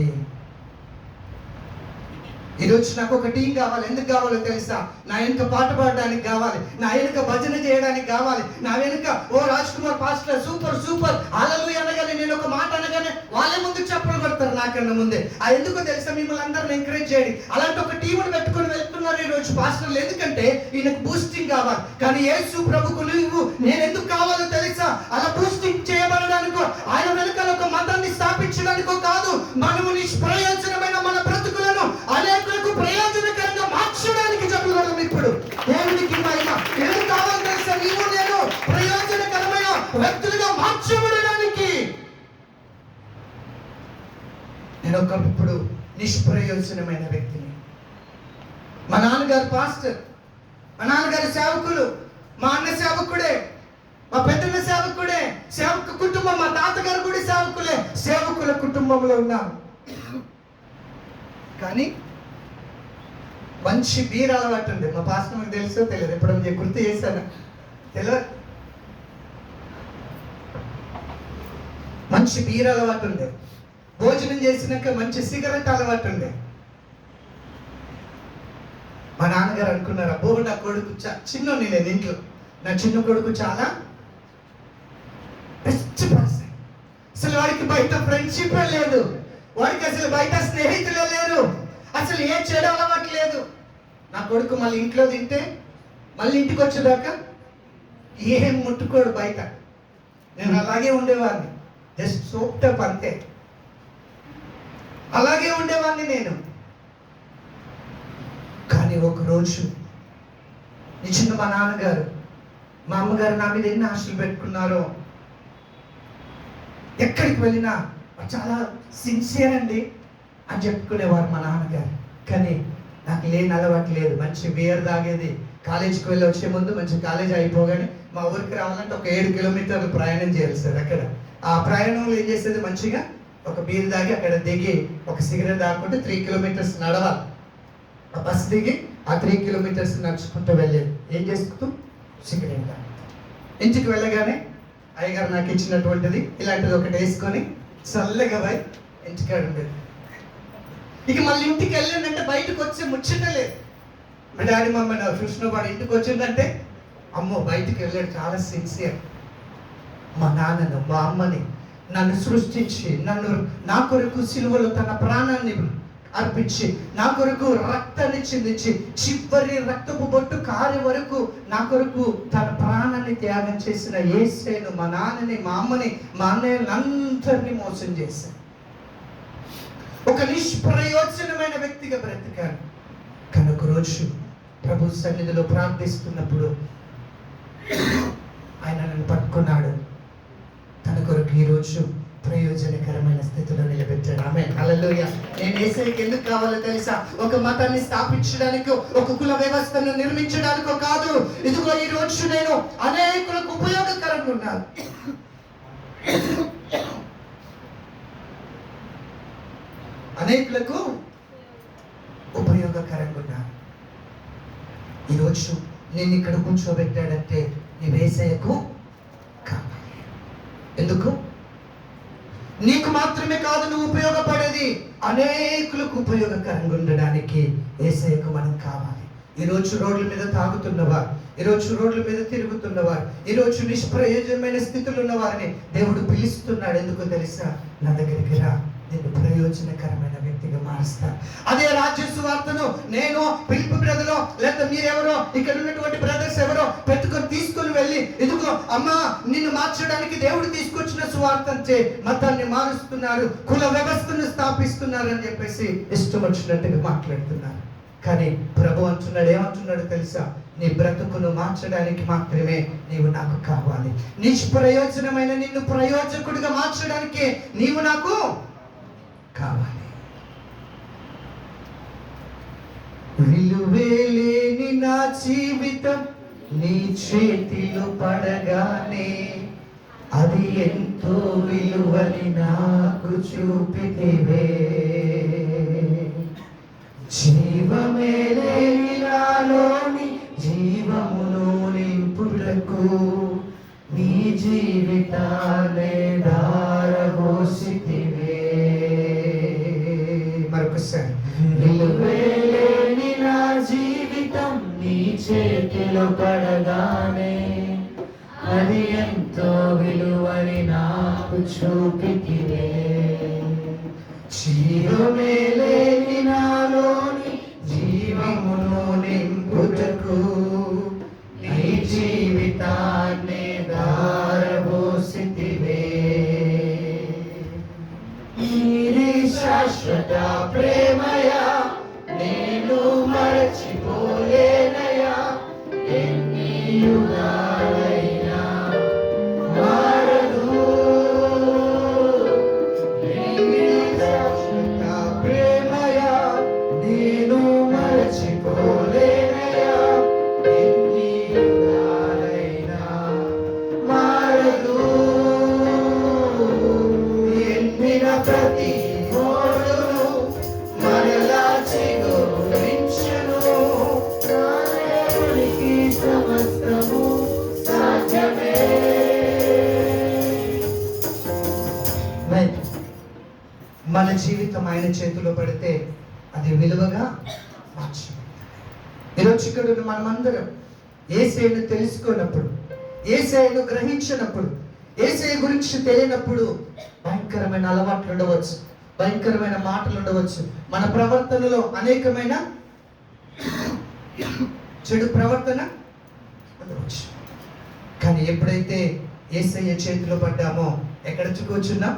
ఈరోజు నాకు ఒక టీం కావాలి. ఎందుకు కావాలో తెలుసా? నా వెనుక పాట పాడడానికి కావాలి, నా వెనుక భజన చేయడానికి కావాలి, నా వెనుక ఓ Raj Kumar pastor super super hallelujah అనగానే, నేను ఒక మాట అనగానే వాళ్ళే ముందు చప్పట్లు కొడతారు నాకన్నా ముందే. ఎందుకో తెలుసా? మిమ్మల్ని అందరిని ఎంకరేజ్ చేయండి. అలాంటి ఒక టీముని పెట్టుకొని వెళ్తున్నారు ఈరోజు పాస్టర్లు. ఎందుకంటే ఈయనకు బూస్టింగ్ కావాలి. కానీ యేసు ప్రభుకు నువ్వు నేను ఎందుకు కావాలో తెలుసా? అలా బూస్టింగ్ చేయబడడానికో, ఆయన వెనుక ఒక మతాన్ని స్థాపించడానికో కాదు. మనము నిష్ప్రయోజనమైన మన బ్రతుకులను అనేకులకు ప్రయోజనకరంగా మార్చడానికి చెప్పగలం. ఇప్పుడు దేవునికి మహిమ. ఎందుకు కావాలో తెలుసా? నీవు నేను ప్రయోజనకరమైన వ్యక్తులుగా మార్చబడడానికి. నేను ఒకప్పుడు నిష్ప్రయోజనమైన వ్యక్తిని. మా నాన్నగారు పాస్టర్, మా నాన్నగారు సేవకులు, మా అన్న సేవకుడే, మా పెద్దన్న సేవకుడే, సేవక కుటుంబం, మా తాతగారు కూడా సేవకులే, సేవకుల కుటుంబంలో ఉన్నాను. కానీ మంచి బీర్ అలవాటు ఉంది. మా పాస్టర్ మీకు తెలుసో తెలియదు, ఎప్పుడైనా గుర్తు చేశాను తెలియదు. మంచి బీర్ అలవాటు ఉంది. భోజనం చేసినాక మంచి సిగరెట్ అలవాటు ఉంది. మా నాన్నగారు అనుకున్నారు, అబ్బో నా కొడుకు చిన్నోని నేను ఇంట్లో, నా చిన్న కొడుకు చాలా బెస్ట్ పర్సన్. అసలు వాడికి బయట ఫ్రెండ్షిప్ లేదు, వాడికి అసలు బయట స్నేహితులే లేరు, అసలు ఏ చెడు అలవాటు లేదు. నా కొడుకు మళ్ళీ ఇంట్లో తింటే మళ్ళీ ఇంటికి వచ్చేదాకా ఏం ముట్టుకోడు బయట. నేను అలాగే ఉండేవాడిని, జస్ట్ సోప్టప్ అంతే, అలాగే ఉండేవాడిని నేను. కానీ ఒకరోజు నిజంగా మా నాన్నగారు, మా అమ్మగారు నా మీద ఎన్ని ఆశలు పెట్టుకున్నారో, ఎక్కడికి వెళ్ళినా చాలా సిన్సియర్ అండి అని చెప్పుకునేవారు మా నాన్నగారు. కానీ నాకు లేని అలవాటు లేదు. మంచి బియర్ తాగేది. కాలేజీకి వెళ్ళి వచ్చే ముందు మంచి కాలేజీ అయిపోగానే మా ఊరికి రావాలంటే ఒక 7 కిలోమీటర్లు ప్రయాణం చేయాలి సార్. అక్కడ ఆ ప్రయాణంలో ఏం చేసేది, మంచిగా ఒక బీర్ తాగి అక్కడ దిగి ఒక సిగరెట్ తాగుకుంటే 3 కిలోమీటర్స్ నడవాలి. ఆ బస్ దిగి ఆ 3 కిలోమీటర్స్ నడుచుకుంటూ వెళ్ళేది. ఏం చేస్తూ సిగరెట్ తాగుతూ. ఇంటికి వెళ్ళగానే అయ్యగారు నాకు ఇచ్చినటువంటిది ఇలాంటిది ఒకటి వేసుకొని చల్లగా పోయి ఇంటికాడ ఉండేది. ఇక మళ్ళీ ఇంటికి వెళ్ళిందంటే బయటకు వచ్చే ముచ్చట లేదు. మా డాడీ మమ్మీ నా చూసిన వాడు ఇంటికి వచ్చిందంటే అమ్మో బయటికి వెళ్ళాడు, చాలా సిన్సియర్. మా నాన్నను మా అమ్మని నన్ను సృష్టించి నన్ను నా కొరకు సిలువలో తన ప్రాణాన్ని అర్పించి నా కొరకు రక్తాన్ని చిందించి చివరి రక్తపు బొట్టు కారే వరకు నా కొరకు తన ప్రాణాన్ని త్యాగం చేసిన యేసయ్యను మా నాన్నని మా అమ్మని మా అన్నయ్యలందరినీ మోసం చేశాను. ఒక నిష్ప్రయోజనమైన వ్యక్తిగా బ్రతికాను. కనుక రోజు ప్రభు సన్నిధిలో ప్రార్థిస్తున్నప్పుడు ఆయన నన్ను పట్టుకున్నాడు. తన కొరకు ఈరోజు ప్రయోజనకరమైన స్థితిలో నిలబెట్టాడు. ఆమేన్, హల్లెలూయా. నేను యేసయ్యకి ఎందుకు కావాలో తెలుసా? ఒక మతాన్ని స్థాపించడానికి, ఒక కుల వ్యవస్థను నిర్మించడానికో కాదు. ఇదిగో ఈ రోజు నేను అనేకులకు ఉపయోగకరంగా ఉన్నాను. అనేకులకు ఉపయోగకరంగా ఉన్నాను. ఈరోజు నేను ఇక్కడ కూర్చోబెట్టాడంటే నీ యేసయ్యకు కావాలి. ఎందుకు? నీకు మాత్రమే కాదు నువ్వు ఉపయోగపడేది, అనేకులకు ఉపయోగకరంగా ఉండడానికి యేసయ్యకు మనం కావాలి. ఈరోజు రోడ్ల మీద తాగుతున్నవారు, ఈరోజు రోడ్ల మీద తిరుగుతున్నవారు, ఈరోజు నిష్ప్రయోజనమైన స్థితిలో ఉన్న వారిని దేవుడు పిలుస్తున్నాడు. ఎందుకు తెలుసా? నా దగ్గరికి రా, నేను ప్రయోజనకరమైన వ్యక్తిగా మారుస్తా. అదే రాజ్య సువార్తను నేను పిలుపు బ్రదర్లో లేదా మీరెవరో ఇక్కడ ఉన్నటువంటి బ్రదర్స్ ఎవరో పెట్టుకొని తీసుకొని వెళ్ళి, ఇదిగో అమ్మా నిన్ను మార్చడానికి దేవుడు తీసుకొచ్చిన సువార్త అంటే మతాన్ని మారుస్తున్నారు, కుల వ్యవస్థను స్థాపిస్తున్నారు అని చెప్పేసి ఇష్టం వచ్చినట్టుగా మాట్లాడుతున్నారు. కానీ ప్రభు అంటున్నాడు, ఏమంటున్నాడు తెలుసా? నీ బ్రతుకును మార్చడానికి మాత్రమే నీవు నాకు కావాలి. నిష్ప్రయోజనమైన నిన్ను ప్రయోజకుడిగా మార్చడానికి నీవు నాకు కావాలి. విలువేలేని నా జీవితం నీ చేతిలో పడగానే అది ఎంతో విలువని నాకు చూపితివే. జీవమే లేని నాలోని జీవమును నింపుటకు నీ జీవితాన్ని దారబోసితివే. మరొకసారి, విలువేలేని నా జీవితం నీ చేతిలో పడగానే అది ఎంతో విలువని నాకు చూపితివే. జీవమే లేని నాలోని జీవమును నింపుటకు నీ జీవితాన్ని దారబోసితివే. నీది శాశ్వత ప్రేమయా, నేను మరచిపోలేనయా. ఎన్ని యుగాలైనా మారదు. నీది శాశ్వత ప్రేమయా, నేను మరచిపోలేనయా. ఎన్ని యుగాలైనా మారదు. ఎండిన ప్రతి మోడును మరలా చిగురించును. నా దేవునికి సమస్తము సాధ్యమే. మన జీవితం ఆయన చేతిలో పడితే అది విలువగా మార్చబడుతుంది. ఈరోజు ఇక్కడ ఉన్న మనమందరం యేసయ్యను తెలుసుకున్నప్పుడు, యేసయ్యను గ్రహించినప్పుడు, యేసయ్య గురించి తెలియనప్పుడు భయంకరమైన అలవాట్లు ఉండవచ్చు, భయంకరమైన మాటలు ఉండవచ్చు, మన ప్రవర్తనలో అనేకమైన చెడు ప్రవర్తన ఉండవచ్చు. కానీ ఎప్పుడైతే యేసయ్య చేతిలో పడ్డామో ఎక్కడొచ్చి కూర్చున్నాం?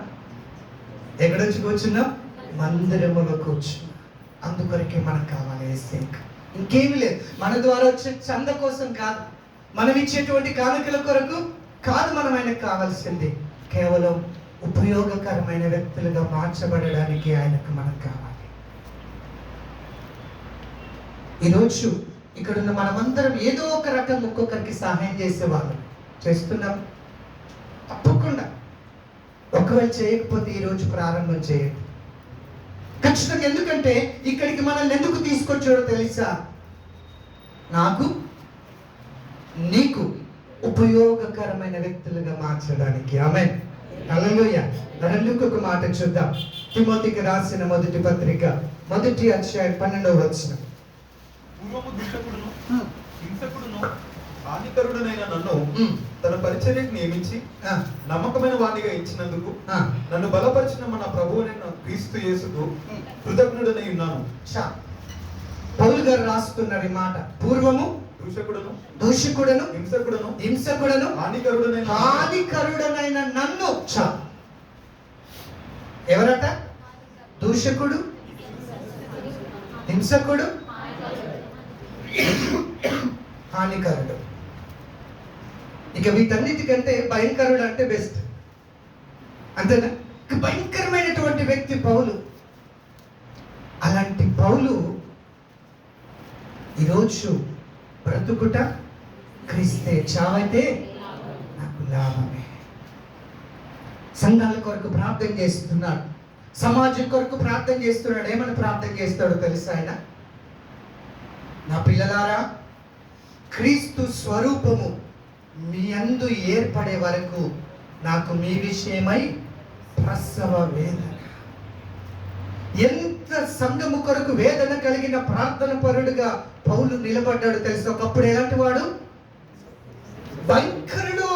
మందిరములో కూర్చున్నాం. అందుకొరకే మనకు కావాలి యేసయ్య. ఇంకేమీ లేదు. మన ద్వారా వచ్చే చంద కోసం కాదు, మనం ఇచ్చేటువంటి కానుకల కొరకు కాదు. మనం ఆయనకు కావాల్సింది కేవలం ఉపయోగకరమైన వ్యక్తులుగా మార్చబడడానికి ఆయనకు మనకు కావాలి. ఈరోజు ఇక్కడున్న మనమందరం ఏదో ఒక రకంగా ఒక్కొక్కరికి సహాయం చేసేవాళ్ళం. చేస్తున్నాం? తప్పకుండా. ఒకవేళ చేయకపోతే ఈరోజు ప్రారంభం చేయండి ఖచ్చితంగా. ఎందుకంటే ఇక్కడికి మనల్ని ఎందుకు తీసుకొచ్చాడో తెలుసా? నాకు నీకు ఉపయోగకరమైన వ్యక్తులుగా మార్చడానికి. ఆమేన్, హల్లెలూయా. రండి ఒక మాట చూద్దాం. తిమోతికి రాసిన మొదటి పత్రిక 1వ అధ్యాయం 12వ వచనం. పూర్వము దుష్టకుడును హింసకుడును హానికరుడనైన నన్ను తన పరిచర్యకు నియమించి నమ్మకమైన వాణిగా ఇచ్చినందుకు నన్ను బలపరిచిన మన ప్రభువైన క్రీస్తు యేసుకు కృతజ్ఞుడనై ఉన్నాను. పౌలు గారు రాస్తున్నారు ఈ మాట. పూర్వము దూషకుడను హింసకుడను హానికరుడనైన నన్ను. ఎవరట? దూషకుడు, హింసకుడు, హానికరుడు. ఇక వీటన్నిటికంటే భయంకరుడు అంటే బెస్ట్. అంతేనా? భయంకరమైనటువంటి వ్యక్తి పౌలు. అలాంటి పౌలు ఈరోజు బ్రతుకుట క్రీస్తే, చావైతే నాకు లాభమే. సంఘాల కొరకు ప్రార్థన చేస్తున్నాడు, సమాజం కొరకు ప్రార్థన చేస్తున్నాడు. ఏమని ప్రార్థన చేస్తాడో తెలుసా ఆయన? నా పిల్లలారా, క్రీస్తు స్వరూపము మీ యందు ఏర్పడే వరకు నాకు మీ విషయమై ప్రసవ వేదన. ఎంత సంఘము కొరకు వేదన కలిగిన ప్రార్థన పరుడుగా పౌలు నిలబడ్డాడు తెలుసు. ఒకప్పుడు ఎలాంటి వాడు? భయంకరుడు.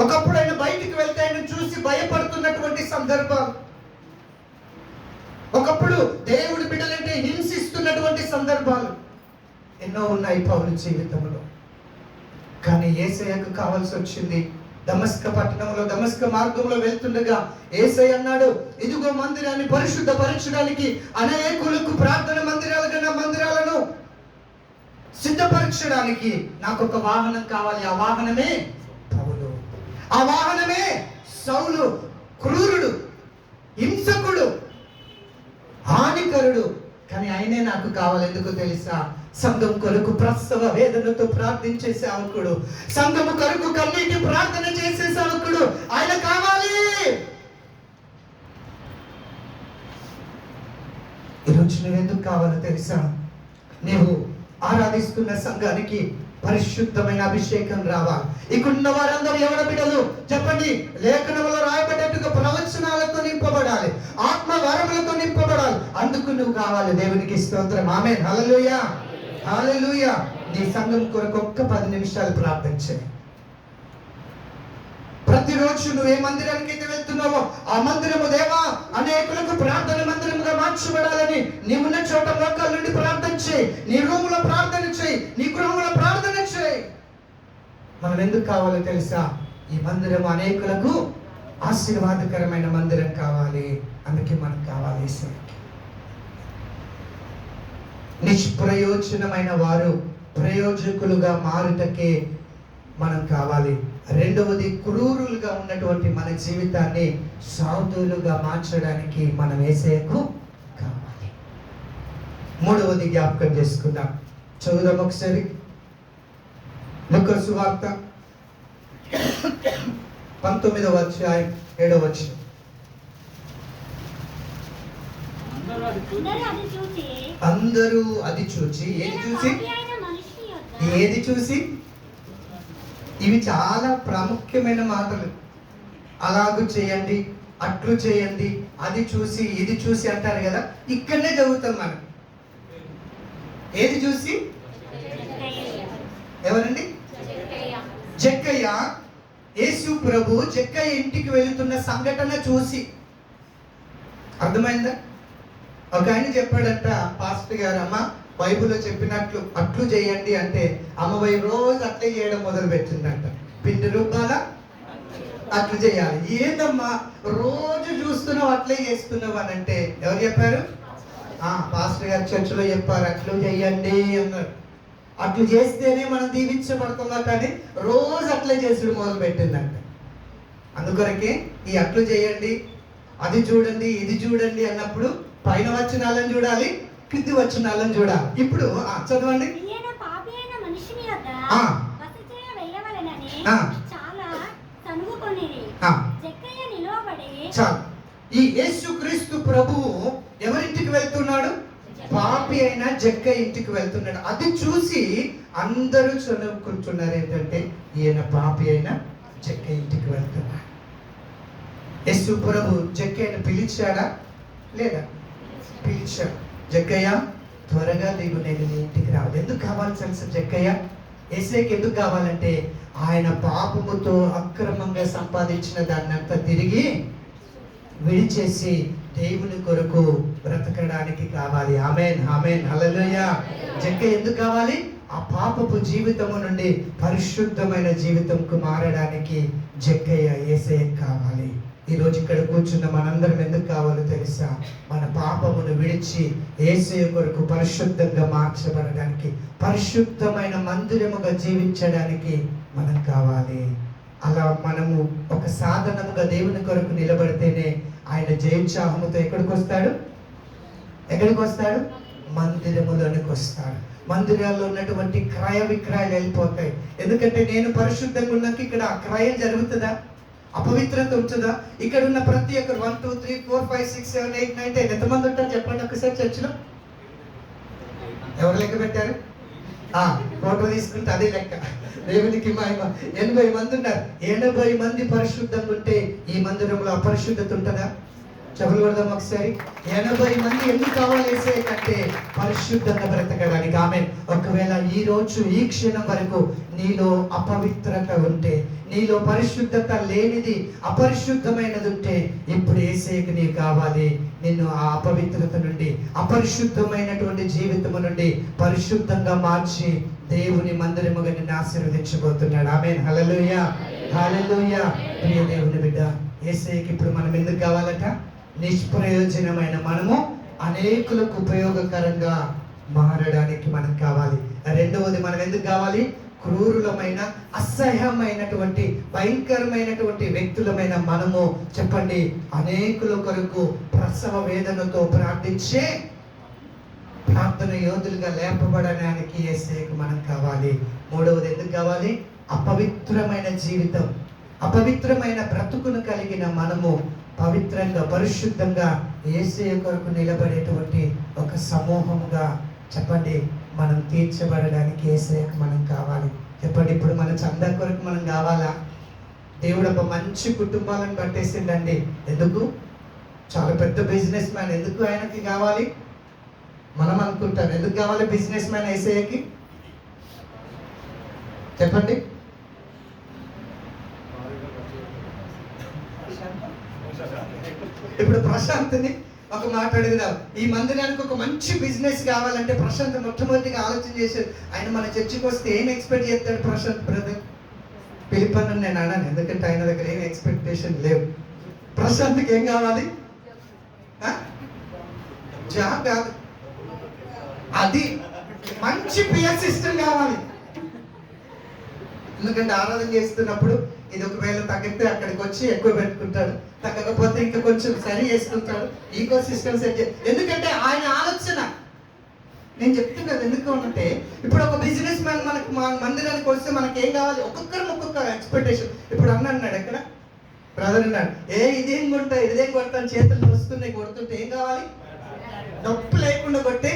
ఒకప్పుడు ఆయన బయటికి వెళ్తే ఆయన చూసి భయపడుతున్నటువంటి సందర్భం. ఒకప్పుడు దేవుడి బిడ్డలంటే హింసిస్తున్నటువంటి సందర్భాలు ఎన్నో ఉన్నాయి పౌలు జీవితంలో. కానీ యేసయ్యకు కావాల్సి వచ్చింది. దమస్క పట్టణంలో, దమస్క మార్గంలో వెళ్తుండగా యేసయ్య అన్నాడు, ఇదిగో మందిరాన్ని పరిశుద్ధపరచడానికి, అనేకులకు ప్రార్థన మందిరాలను సిద్ధపరచడానికి నాకు ఒక వాహనం కావాలి. ఆ వాహనమే పౌలు. ఆ వాహనమే సౌలు. క్రూరుడు, హింసకుడు, హానికరుడు. కానీ ఆయనే నాకు కావాలి. ఎందుకు తెలుసా? సంఘం కొరకు ప్రసవ వేదనతో ప్రార్థించే సేవకుడు, సంఘము కొరకు కన్నీటి ప్రార్థన చేసే సేవకుడు ఆయన కావాలి. ఈరోజు నువ్వెందుకు కావాలో తెలుసా? నీవు ఆరాధిస్తున్న సంఘానికి పరిశుద్ధమైన అభిషేకం రావాలి. ఇక్కడున్న వారందరూ ఎవరి బిడ్డలు చెప్పండి? లేఖనంలో రాయబడ్డట్టుగా ప్రవచనాలతో నింపబడాలి, ఆత్మ వరములతో నింపబడాలి. అందుకు నువ్వు కావాలి. దేవునికి స్తోత్రం. ఆమేన్, హల్లెలూయా, హల్లెలూయా. నీ సంఘం కొరకు ఒక్క 10 నిమిషాలు ప్రార్థన చేయి. ప్రతిరోజు నువ్వు ఏ మందిరానికి అయితే వెళ్తున్నావో ఆ మందిరము దేవా అనేకులకు ప్రార్థన మందిరముగా మార్చబడాలని నీవున్న చోట లోకాల నుండి ప్రార్థన చేయి. నీ రూములో ప్రార్థన చేయి, నీ గృహంలో ప్రార్థన చేయి. మనం ఎందుకు కావాలో తెలుసా? ఈ మందిరం అనేకులకు ఆశీర్వాదకరమైన మందిరం కావాలి. అందుకే మనకు కావాలి. నిష్ప్రయోజనమైన వారు ప్రయోజకులుగా మారుటకే మనం కావాలి. రెండవది, క్రూరులుగా ఉన్నటువంటి మన జీవితాన్ని సాధువులుగా మార్చడానికి మనం యేసయ్యకు కావాలి. మూడవది జ్ఞాపకం చేసుకుందాం. చదువుదాం ఒకసారి. లూకా సువార్త 19వ అధ్యాయం 7వ వచనం. అందరూ అది చూచి ఏది చూసి? ఇవి చాలా ప్రాముఖ్యమైన మాటలు. అలాగూ చేయండి, అట్లు చేయండి, అది చూసి ఇది చూసి అంటారు కదా. ఇక్కడనే చదువుతాం మనం. ఏది చూసి? ఎవరండి? జక్కయ్య. యేసు ప్రభు జక్కయ్య ఇంటికి వెళుతున్న సంఘటన చూసి. అర్థమైందా? ఒక ఆయన చెప్పాడంట, పాస్టర్ గారు, అమ్మ బైబిల్లో చెప్పినట్లు అట్లు చేయండి అంటే అమ్మవారి రోజు అట్లే చేయడం మొదలు పెట్టిందంట. పిండి రూపాల అట్లు చేయాలి. ఏందమ్మా రోజు చూస్తున్నావు అట్లే చేస్తున్నావు అని అంటే ఎవరు చెప్పారు? పాస్టర్ గారు చర్చిలో చెప్పారు, అట్లు చేయండి అన్నారు. అట్లు చేస్తేనే మనం దీవించబడుతుందా, కానీ రోజు అట్లే చేసుడు మొదలు పెట్టిందంట. అందుకొరకే ఈ అట్లు చేయండి, అది చూడండి, ఇది చూడండి అన్నప్పుడు పైన వచనాలను చూడాలి, కింది వచనాలను చూడాలి. ఇప్పుడు చదవండి. ఈయన పాపి అయిన మనుషుని యొద్ద ఆ. బస చేయ వెళ్ళవలెనని ఆ. చాలా సనుగుకొనిరి. ఆ. జక్కయ్య నిలువబడి చాలు. ఈ యేసుక్రీస్తు ప్రభువు ఎవరింటికి వెళ్తున్నాడు? పాపి అయిన జక్క ఇంటికి వెళ్తున్నాడు. అది చూసి అందరూ చదువుకుంటున్నారు ఏంటంటే ఈయన పాపి అయిన జక్క ఇంటికి వెళ్తున్నాడు. యేసు ప్రభు జక్కయ్యను పిలిచాడా లేదా? పిలిచాడు. జక్కయ్య త్వరగా దిగు, నేను నీ ఇంటికి రావాలి. ఎందుకు కావాలి తెలుసా? జక్కయ్య యేసయ్యకి ఎందుకు కావాలంటే ఆయన పాపముతో అక్రమంగా సంపాదించిన దాన్నంతా తిరిగి విడిచేసి దేవుని కొరకు బ్రతకడానికి కావాలి. ఆమేన్, ఆమేన్, హల్లెలూయా. జక్కయ్య ఎందుకు కావాలి? ఆ పాపపు జీవితము నుండి పరిశుద్ధమైన జీవితంకు మారడానికి జక్కయ్య యేసయ్యకి కావాలి. ఈ రోజు ఇక్కడ కూర్చున్న మనందరం ఎందుకు కావాలో తెలుసా? మన పాపమును విడిచి యేసయ్య కొరకు పరిశుద్ధంగా మార్చబడడానికి, పరిశుద్ధమైన మందిరముగా జీవించడానికి మనం కావాలి. అలా మనము ఒక సాధనముగా దేవుని కొరకు నిలబడితేనే ఆయన జయోత్సాహముతో ఎక్కడికి వస్తాడు? ఎక్కడికి వస్తాడు? మందిరములోనికి వస్తాడు. మందిరాల్లో ఉన్నటువంటి క్రయ విక్రయాలు వెళ్ళిపోతాయి. ఎందుకంటే నేను పరిశుద్ధంగా ఉన్నాక ఇక్కడ క్రయం జరుగుతుందా? అపవిత్రత ఉంటుందా? ఇక్కడ ఉన్న ప్రతి ఒక్కరు 1 2 3 4 5 6 7 8 9 10 ఎంతమంది ఉంటారు చెప్పండి ఒకసారి చర్చిలో? ఎవరు లెక్క పెట్టారు? ఫోటో తీసుకుంటే అదే లెక్క. దేవునికి మహిమ. 80 మంది ఉన్నారు. 80 మంది పరిశుద్ధంగా ఉంటే ఈ మందిరంలో అపరిశుద్ధత ఉంటుందా? చెప్పులు కొడదాం ఒకసారి. 80 మంది ఎందుకు కావాలి యేసయ్య కంటే పరిశుద్ధంగా బ్రతకడానికి. ఆమేన్. ఒకవేళ ఈ రోజు ఈ క్షణం వరకు నీలో అపవిత్రత ఉంటే, నీలో పరిశుద్ధత లేనిది అపరిశుద్ధమైనది ఉంటే, ఇప్పుడు యేసయ్యకి నీకు కావాలి. నిన్ను ఆ అపవిత్రత నుండి, అపరిశుద్ధమైనటువంటి జీవితము నుండి పరిశుద్ధంగా మార్చి దేవుని మందిరముగా నిన్ను ఆశీర్వదించబోతున్నాడు. ఆమేన్, హల్లెలూయా, హల్లెలూయా. ప్రియ దేవుని బిడ్డ, యేసయ్యకి ఇప్పుడు మనం ఎందుకు కావాలట? నిష్ప్రయోజనమైన మనము అనేకులకు ఉపయోగకరంగా మారడానికి మనం కావాలి. రెండవది మనం ఎందుకు కావాలి? క్రూరులమైన, అసహ్యమైనటువంటి, భయంకరమైనటువంటి వ్యక్తులమైన మనము చెప్పండి అనేకుల కొరకు ప్రసవ వేదనతో ప్రార్థించే ప్రార్థన యోధులుగా లేపబడడానికి యేసయ్యకు మనం కావాలి. మూడవది ఎందుకు కావాలి? అపవిత్రమైన జీవితం, అపవిత్రమైన బ్రతుకును కలిగిన మనము పవిత్రంగా, పరిశుద్ధంగా యేసయ్య కొరకు నిలబడేటువంటి ఒక సమూహముగా చెప్పండి మనం తీర్చబడడానికి యేసయ్యకు మనం కావాలి. చెప్పండి ఇప్పుడు మన చందా కొరకు మనం కావాలా? దేవుడు ఒక మంచి కుటుంబాలను పట్టేసిండండి. ఎందుకు? చాలా పెద్ద బిజినెస్ మ్యాన్. ఎందుకు ఆయనకి కావాలి? మనం అనుకుంటాం ఎందుకు కావాలి బిజినెస్ మ్యాన్ యేసయ్యకి? చెప్పండి. ఇప్పుడు ప్రశాంత్ని ఒక మాట అడుగుదాం. ఈ మందిరానికి ఒక మంచి బిజినెస్ కావాలంటే ప్రశాంత్ మొట్టమొదటిగా ఆలోచన చేశాడు. ఆయన మన చర్చికి వస్తే ఏం ఎక్స్పెక్ట్ చేస్తాడు ప్రశాంత్ బ్రదర్? పిలిపని నేను అన్నాను, ఎందుకంటే ఆయన దగ్గర ఏం ఎక్స్పెక్టేషన్ లేవు. ప్రశాంత్కి ఏం కావాలి? జాబ్ కాదు, అది మంచి పిఎస్ సిస్టమ్ కావాలి. ఎందుకంటే ఆరాధన చేస్తున్నప్పుడు ఇది ఒకవేళ తగ్గితే అక్కడికి వచ్చి ఎక్కువ పెట్టుకుంటాడు, తగ్గకపోతే ఇంకా కొంచెం సరి చేసుకుంటాడు. ఈకో సిస్టమ్ సెట్ ఎందుకంటే ఆయన ఆలోచన. నేను చెప్తున్నాను ఎందుకు అంటే ఇప్పుడు ఒక బిజినెస్ మ్యాన్ మనకు మందిరానికి వస్తే మనకి ఏం కావాలి? ఒక్కొక్కరు ఒక్కొక్క ఎక్స్పెక్టేషన్. ఇప్పుడు అన్నాడు ఎక్కడ బ్రదర్ అన్నాడు, ఇదేం కొంటా ఇదేం కొడతాను, చేతులు వస్తున్నాయి, కొడుతుంటే ఏం కావాలి? నొప్పి లేకుండా కొట్టే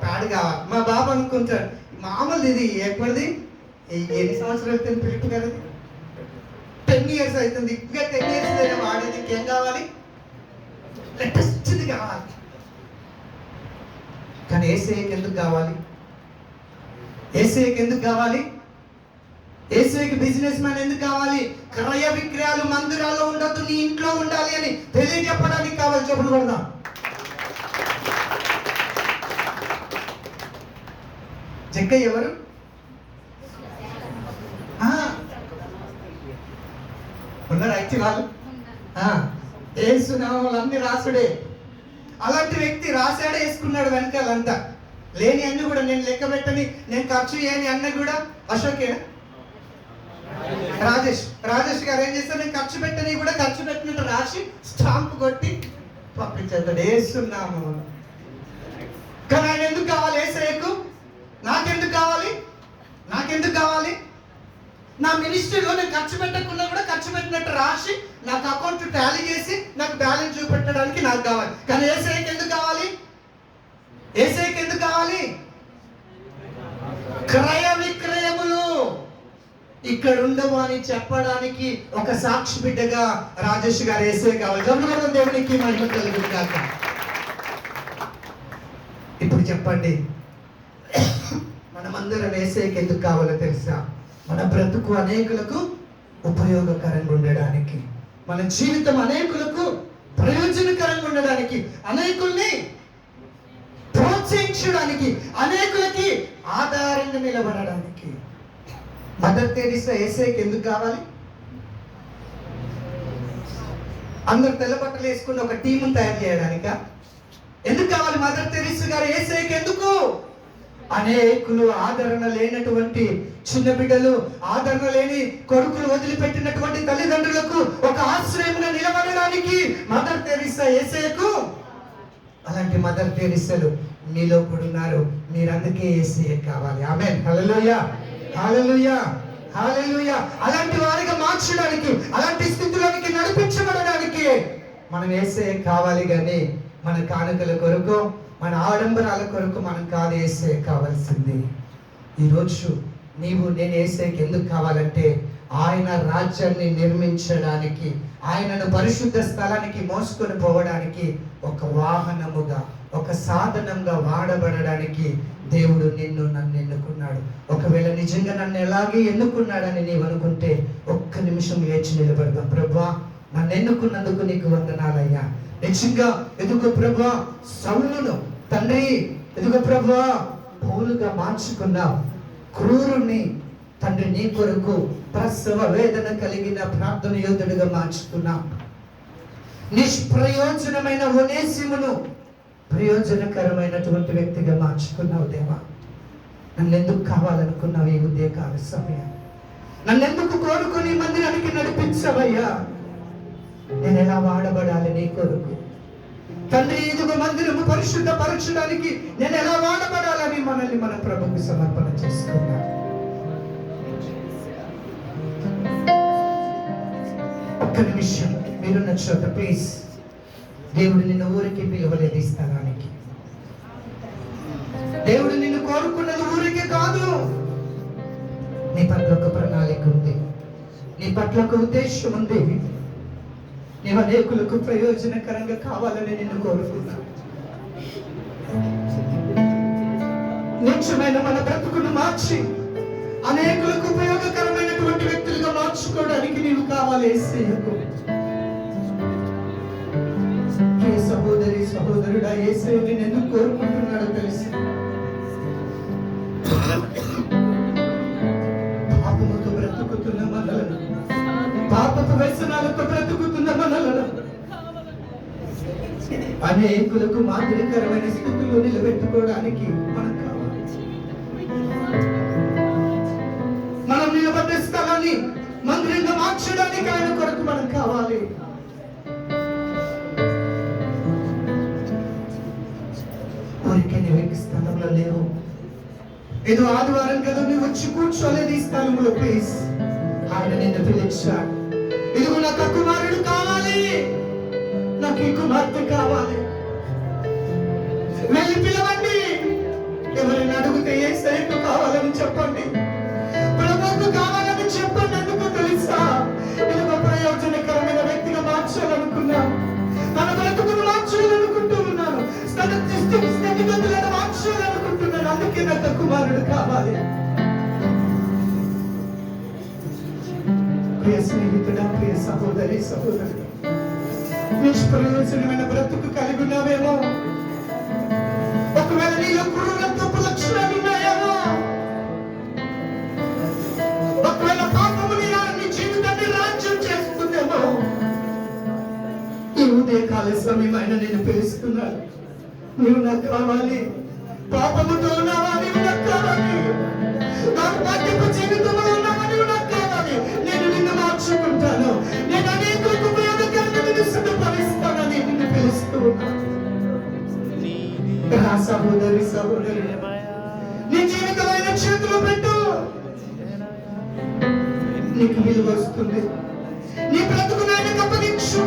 ప్యాడ్ కావాలి. మా బాబు అనుకుంటాడు మామూలు ఇది ఎప్పటిది, ఎన్ని సంవత్సరాలు అవుతుంది పిలుపు కదా, 10 years అవుతుంది, ఇంకా 10 years వాడేది ఏం కావాలి? లేటెస్ట్ది కావాలి. కానీ యేసయ్యకి ఎందుకు కావాలి? యేసయ్యకి ఎందుకు కావాలి? యేసయ్యకి బిజినెస్ మ్యాన్ ఎందుకు కావాలి? క్రయ విక్రయాలు మందిరాల్లో ఉండొద్దు, నీ ఇంట్లో ఉండాలి అని తెలియజెప్పడానికి కావాలి. చెప్పులు కొడదాం. జక్కయ్య ఎవరు? ఉన్నారు అయితే వాళ్ళు ఏసునామాలు అన్ని రాసుడే. అలాంటి వ్యక్తి రాశాడే వేసుకున్నాడు వెనకాలంతా. లేని అన్ని కూడా నేను లెక్క పెట్టని, నేను ఖర్చు చేయని అన్న కూడా అశోకేనా? రాజేష్ గారు ఏం చేస్తారు? నేను ఖర్చు పెట్టని కూడా ఖర్చు పెట్టినట్టు రాసి స్టాంప్ కొట్టి పంపించేస్తాడు. ఏసునామం కానీ ఆయన ఎందుకు కావాలి? యేసయ్యకు నాకెందుకు కావాలి? నాకెందుకు కావాలి? నా మినిస్ట్రీలో నేను ఖర్చు పెట్టకుండా కూడా ఖర్చు పెట్టినట్టు రాసి నాకు అకౌంట్ టాలీ చేసి నాకు బ్యాలెన్స్ చూపెట్టడానికి నాకు కావాలి. కానీ యేసయ్యకి ఎందుకు కావాలి? యేసయ్యకి ఎందుకు కావాలి? క్రయ విక్రయములు ఇక్కడ ఉండవు అని చెప్పడానికి ఒక సాక్షి బిడ్డగా రాజేష్ గారు యేసయ్య కావాలి. గమనం దేవునికి మహిమ కలుగును గాక. ఇప్పుడు చెప్పండి, మనమందరం యేసయ్యకి ఎందుకు కావాలో తెలుసా? మన బ్రతుకు అనేకులకు ఉపయోగకరంగా ఉండడానికి, మన జీవితం అనేకులకు ప్రయోజనకరంగా ఉండడానికి, అనేకుల్ని ప్రోత్సహించడానికి, అనేకులకి ఆధారంగా నిలబడడానికి. మదర్ తెరీసా యేసయ్యకి ఎందుకు కావాలి? అందరు తెల్ల బట్టలు వేసుకుని ఒక టీమును తయారు చేయడానికా? ఎందుకు కావాలి మదర్ తెరీసా గారు యేసయ్యకి ఎందుకు? అనేకులు ఆదరణ లేనటువంటి చిన్న బిడ్డలు, ఆదరణ లేని కొడుకులు వదిలిపెట్టినటువంటి తల్లిదండ్రులకు ఒక ఆశ్రయంగా నిలబడడానికి మదర్ తెరీసా యేసయ్యకు. అలాంటి మదర్ తెరీసాలు మీలో కూడా ఉన్నారు. మీరు అందుకే యేసయ్య కావాలి. ఆమేన్. హల్లెలూయా, హల్లెలూయా, హల్లెలూయా. అలాంటి వారిగా మార్చడానికి, అలాంటి స్థితిలోనికి నడిపించబడడానికి మనం యేసయ్య కావాలి. కానీ మన కానుకల కొరకు, మన ఆడంబరాల కొరకు మనం కాదు యేసయ్య కావాల్సింది. ఈరోజు నీవు నేను యేసయ్యకి ఎందుకు కావాలంటే ఆయన రాజ్యాన్ని నిర్మించడానికి, ఆయనను పరిశుద్ధ స్థలానికి మోసుకొని పోవడానికి ఒక వాహనముగా, ఒక సాధనంగా వాడబడడానికి దేవుడు నిన్ను నన్ను ఎన్నుకున్నాడు. ఒకవేళ నిజంగా నన్ను ఎలాగే ఎన్నుకున్నాడని నీవు అనుకుంటే ఒక్క నిమిషం లేచి నిలబడదాం. ప్రభువా, నన్ను ఎన్నుకున్నందుకు నీకు వందనాలయ్యా. నిజంగా ఎదుగు ప్రభువా, సౌలును తండ్రి ఎదుగు ప్రభువా పౌలుగా మార్చుకున్నావు. క్రూరుని తండ్రి నీ కొరకు ప్రసవ వేదన కలిగిన ప్రార్థన యోధుడిగా మార్చుకున్నావు. నిష్ప్రయోజనమైన ఒనేసిమును ప్రయోజనకరమైనటువంటి వ్యక్తిగా మార్చుకున్నావు. దేవా, నన్ను ఎందుకు కావాలనుకున్నావు? ఈ ఉదయకాల సమయం నన్ను ఎందుకు కోరుకుని మందిరానికి నడిపించవయ్యా? నేను ఎలా వాడబడాలి నీ కొరకు? తండ్రి, ఇదిగో మందిరము పరిశుద్ధపరచడానికి నేను ఎలా వాడబడాలని మనల్ని మన ప్రభుకి సమర్పణ చేసుకున్నాం. ఒక్క నిమిషం మీరున్న చోట ప్లీజ్. దేవుడు నిన్ను ఊరికి పిలవలేదు ఈ స్థలానికి. దేవుడు నిన్ను కోరుకున్నది ఊరికే కాదు. నీ పట్ల ఒక ప్రణాళిక ఉంది, నీ పట్ల ఒక ఉద్దేశం ఉంది. నీవు అనేకులకు ప్రయోజనకరంగా కావాలని నిన్ను కోరుకున్నా. నిత్యమైన మన బ్రతుకును మార్చి అనేకులకు ఉపయోగకరమైనటువంటి వ్యక్తులుగా మార్చుకోవడానికి నీవు కావాలి యేసయ్యకు. ఏ సహోదరి సహోదరుడా, యేసయ్య నిన్ను ఎందుకు కోరుకుంటున్నాడో తెలుసు? పాపముతో బ్రతుకుతున్న మనలను, పాపపు వ్యసనాలతో బ్రతుకుతున్న మనలను అనేకులకు మాదిరికరమైన స్థితిలో నిలబెట్టుకోవడానికి మనం కావాలి. మనం నిలబడ్డ స్థలాన్ని మందిరంగా మార్చడానికి ఆయన కొరకు మనం కావాలి. ఊరికే నువ్వు స్థలంలో లేవు. ఏదో ఆదివారం కదా నువ్వు వచ్చి కూర్చోలేదు ఈ స్థలంలో. ప్లీజ్, ఆయన నిన్ను పిలిచాడు. ఇదిగో నాకు కుమారుడు కావాలి, నాకు ఈ కుమార్తె కావాలి. వెళ్ళి పిలవండి. ఎవరైనా అడిగితే యేసయ్యకు కావాలని చెప్పండి, ప్రభువుకు కావాలని చెప్పండి. ఎందుకు తెలుసా? ఇదిగో ప్రయోజనకరమైన వ్యక్తిగా మార్చాలనుకున్నా, తన బ్రతుకును మార్చాలనుకుంటూ ఉన్నాను, తన స్థితిగతులను మార్చాలనుకుంటున్నాను. అందుకే నాకు కుమారుడు కావాలి. ప్రియ స్నేహితుడా, ప్రియ సహోదరి సహోదరుడు, నిష్ప్రయోజనమైన బ్రతుకు కలిగి ఉన్నావేమో. ఒకవేళ నీలో క్రూరత్వపు లక్షణాలు ఉన్నాయేమో. ఒకవేళ పాపము నీ జీవితాన్ని రాజ్యం చేస్తుందేమో. ఈ ఉదయకాల సమయం ఆయన నేను పిలుస్తున్నాను. నీవు నాకు కావాలి. పాపముతో ఉన్నావా? నీవు నాకు కావాలి. నాకు పాఠ్యపు జీవితంలో ఉన్నావా? నీవు నాకు కావాలి. నేను నిన్ను మార్చుకుంటాను. నేను అనేకులకు ఉపయోగకరంగా నిన్ను సిద్ధపరుస్తానని నిన్ను పిలుస్తూ ఉన్నాను. రాసా సహోదరి సహోదరి, నీ జీవితమైన చేతిలో పెట్టు. నీకు విలువ వస్తుంది. నీ బ్రతుకును ఆయనకు అప్పగించు.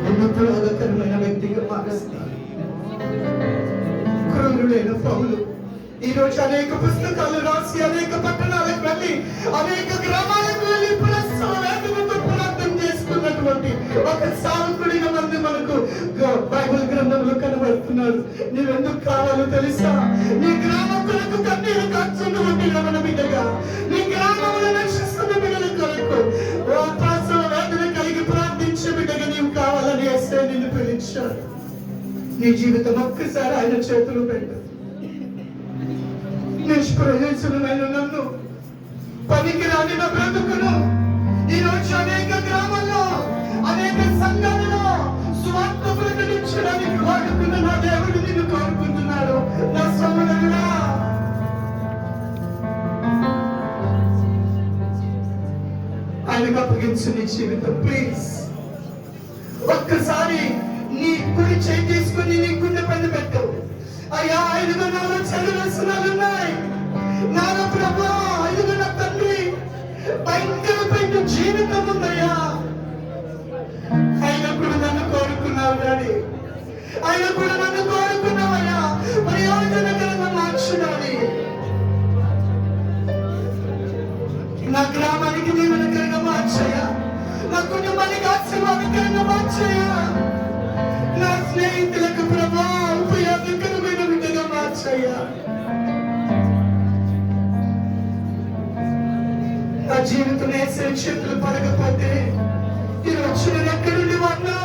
నిన్ను ప్రయోగకరమైన వ్యక్తిగా మారుస్తాడు. క్రూరుడైన పౌలు ఈ రోజు అనేక పుస్తకాలు రాసి అనేక పట్టణాలకు వెళ్ళి అనేక గ్రామాలకు వెళ్ళి పునఃవేదనతో పునర్థం చేసుకున్నటువంటి ఒక సాధకుడిగా మంది మనకు బైబిల్ గ్రంథంలో కనబడుతున్నాడు. నీవెందుకు కావాలో తెలుసా? నీ గ్రామకులకు కన్నీరు కార్చున్నటువంటి రమణ బిడ్డగా, నీ గ్రామంలో నశిస్తున్న బిడ్డల కొరకు ప్రసవ వేదన కలిగి ప్రార్థించే బిడ్డగా నీవు కావాలని యేసయ్య నిన్ను పిలిచాడు. నీ జీవితం ఒక్కసారి ఆయన చేతులు పెట్టు. నిష్ప్రయోజనమైన నన్ను, పనికిరాని నా బ్రతుకును ఈ రోజు అనేక గ్రామాల్లో అనేక సంఘాలలో స్వార్థ ప్రకటించడానికి వాడుకున్న నా దేవుడు నిన్ను కోరుకుంటున్నాడు. నా సోదరుడా, ఆయనకు అప్పగించు నీ జీవితం. ప్లీజ్ ఒక్కసారి నీ కుడి చేయి తీసుకుని నీ గుండె పైన పెట్టు. అయ్యా, 5 నాలో చెడు వ్యసనాలు ఉన్నాయి. నాలో ప్రభా, 5 నా తండ్రి భయంకరమైన జీవితం ఉందయ్యా. ఆయన కూడా నన్ను కోరుకున్నావు డాడీ, ఆయన కూడా నన్ను కోరుకున్నావయ్యా. ప్రయోజనకరంగా మార్చు డాడీ. నా గ్రామానికి దీవెనకరంగా మార్చయ్యా. నా కుటుంబానికి ఆశీర్వాదకరంగా మార్చయ్యా. నా స్నేహితులకు ప్రభా ఉపయోగకరమైన విధంగా మార్చయ్యా. నా జీవితం వేసే చేతులు పడకపోతే ఈరోజు నేను ఎక్కడుండి వాడినా?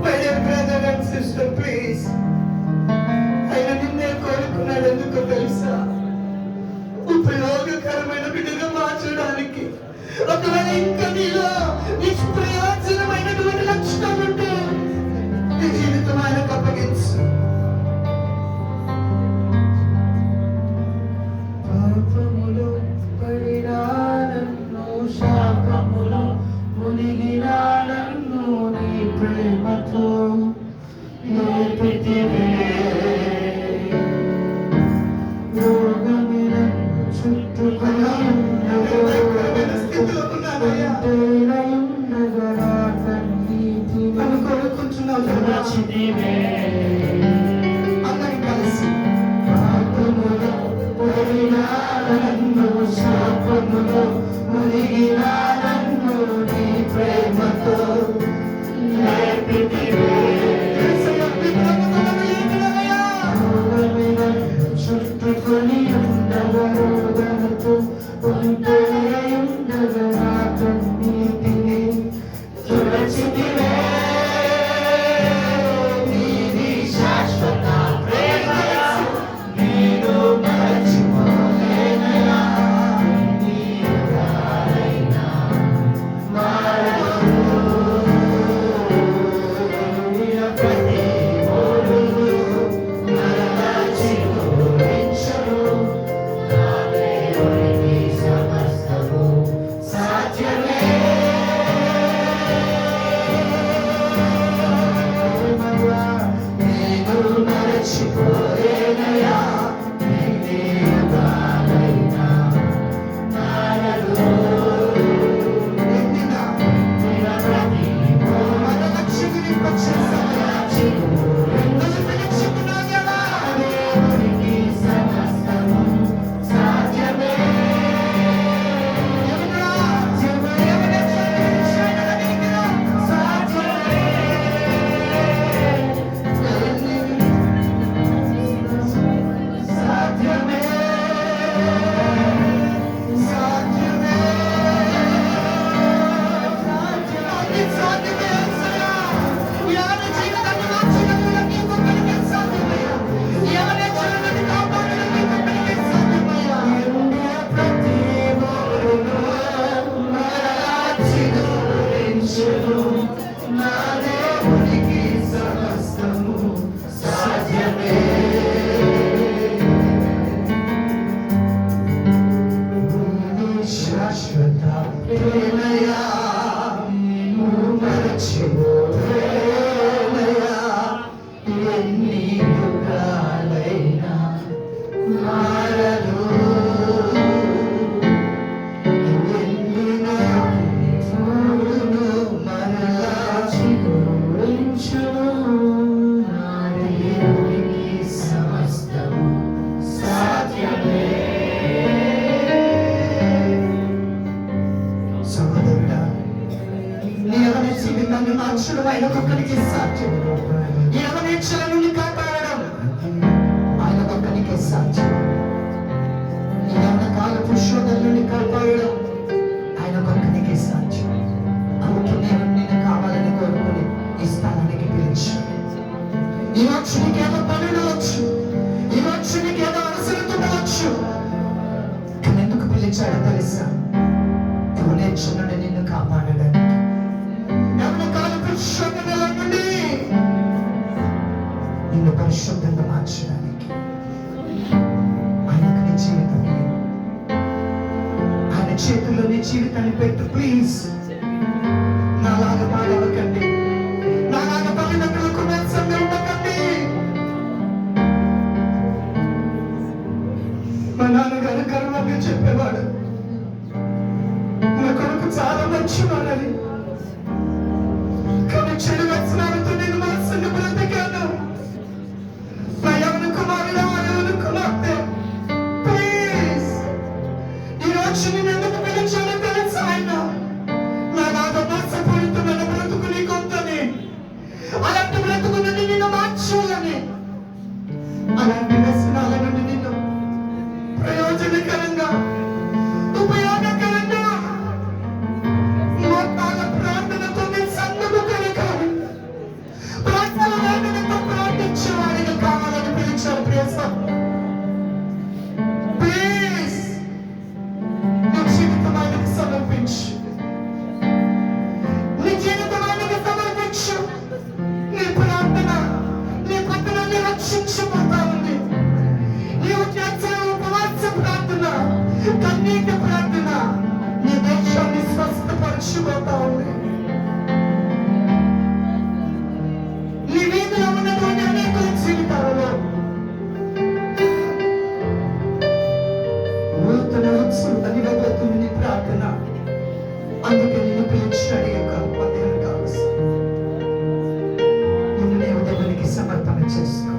My dear brother and sister, please, ఆయన నిన్నే కోరుకున్నాడు. ఎందుకో తెలుసా? ఉపయోగకరమైన విధంగా మార్చడానికి. ఒకవేళ ఇంకా నీలో నిష్ప్రయోజనమైనటువంటి లక్షణాలు ఉంటే నీ జీవితం ఆయనకు అప్పగించు. పాపములో పడినా నన్ను, శాపములో మునిగినా నన్ను నీ ప్రేమతో లేపితివే. రోగమే నన్ను చుట్టుకొని అందరి కలిసి పాపములో పడినా నన్ను, శాపములో మునిగినా నన్ను నీ ప్రేమతో లేపితివే. చుట్టుకొని ఉండగా రోగముతో ఒంటరి ఉండగా నా కన్నీటిని తుడచితివే. నీది శాశ్వత ప్రేమ, నేను మరచిపోలేనయా. నీవుగానైనా మారను. ప్రతి ఓడును మరలా చిగురించును. నా దేవునికి సమస్తము సాధ్యమే. నేను మరచిపోలేనయా. నీవుగానైనా మారను. ప్రతి దేవునికి సమస్తము సాధ్యమే. సాధ్యమే, సాధ్యమే, సాధ్యమే. ఎవరి జీవితాన్ని మార్చగలరు? నీకు ఒక్కడికే సాధ్యమయ్యా. ఎవరి జీవితాన్ని కాపాడగలరు? నీకు ఒక్కడికే సాధ్యమయ్యా. ప్రతి ఓడును మరలా చిగురించును. నా దేవునికి సమస్తము సాధ్యమే. శాశ్వత ప్రేమయా, నేను మరచిపోలేనయా. నీ ఎవరి జీవితాన్ని మార్చడం ఆయన ఒక్కడికి సాధ్యం. ఎవరి ఇచ్చల నుండి కాపాడడం ఆయన ఒక్కడికి సాధ్యం. నీ ఎవరి కాలపు శోధన నుండి కాపాడడం ఆయన ఒక్కడికి సాధ్యం. అందుకే నేను కావాలని కోరుకుని ఈ స్థానానికి పిలిచాను. ఈ రోజు నీకేదో పనులు వచ్చు, ఈ రోజు నీకేదో అవసరం ఉండవచ్చు. కానీ ఎందుకు పిలిచాడో తెలుసా? యువనేచ్చునుండి నిన్ను కాపాడడానికి, ఎవరి కాలపు శోధనల నుండి నిన్ను పరిశుద్ధంగా మార్చడానికి. ఆయనకు నీ జీవితం ఇయ్యి. ఆయన చేతుల్లో నీ జీవితాన్ని పెట్టు. ప్లీజ్ నాలాగా పాడవకండి, నాలాగా తల్లిదండ్రులకు మెచ్చంగా ఉండకండి. మా నాన్నగారు గర్వంగా చెప్పేవాడు, నా కొడుకు చాలా మంచివాడని. కానీ చెడు వ్యసనాలతో నేను మనసుని బ్రతికాను. నా యవన కుమారుడు, యవన కుమార్తె, ప్లీజ్ ఈ రోజు నేను ఎందుకు పిలిచానో తెలుసా? ఆయన నాలాగా మోసపూరితమైన బ్రతుకు నీకొద్దని, అలాంటి బ్రతుకు నుండి నిన్ను మార్చాలని, అలాంటి వ్యసనాల నుండి నిన్ను ప్రయోజనకరంగా, ఉపయోగకరంగా మోతాల ప్రార్థనతో నీ సన్నుకు కలగాలి. ప్రార్థన వేదనతో ప్రార్థించేవాడిగా కావాలని పిలిచారు. ప్లీజ్ నీ జీవితం ఆయనకు సమర్పించు. నీ జీవితం ఆయనకు సమర్పించు. నీ ప్రార్థన నీ పట్టణాన్ని రక్షించబోతా ఉంది. నీవు చేసే ఉపవాస ప్రార్థన, కన్నీటి ప్రార్థన నీ దేశాన్ని స్వస్థపరచబోతా ఉంది. నీ వీధిలో ఉన్నటువంటి అనేకుల జీవితాలలో నూతన ఉత్సుకత నిలబోతుంది నీ ప్రార్థన. అందుకే నిన్ను పిలిచాడు యొక్క మధ్యాహ్నం కావలసి. నిన్ను నీవు దేవునికి సమర్పణ చేసుకో.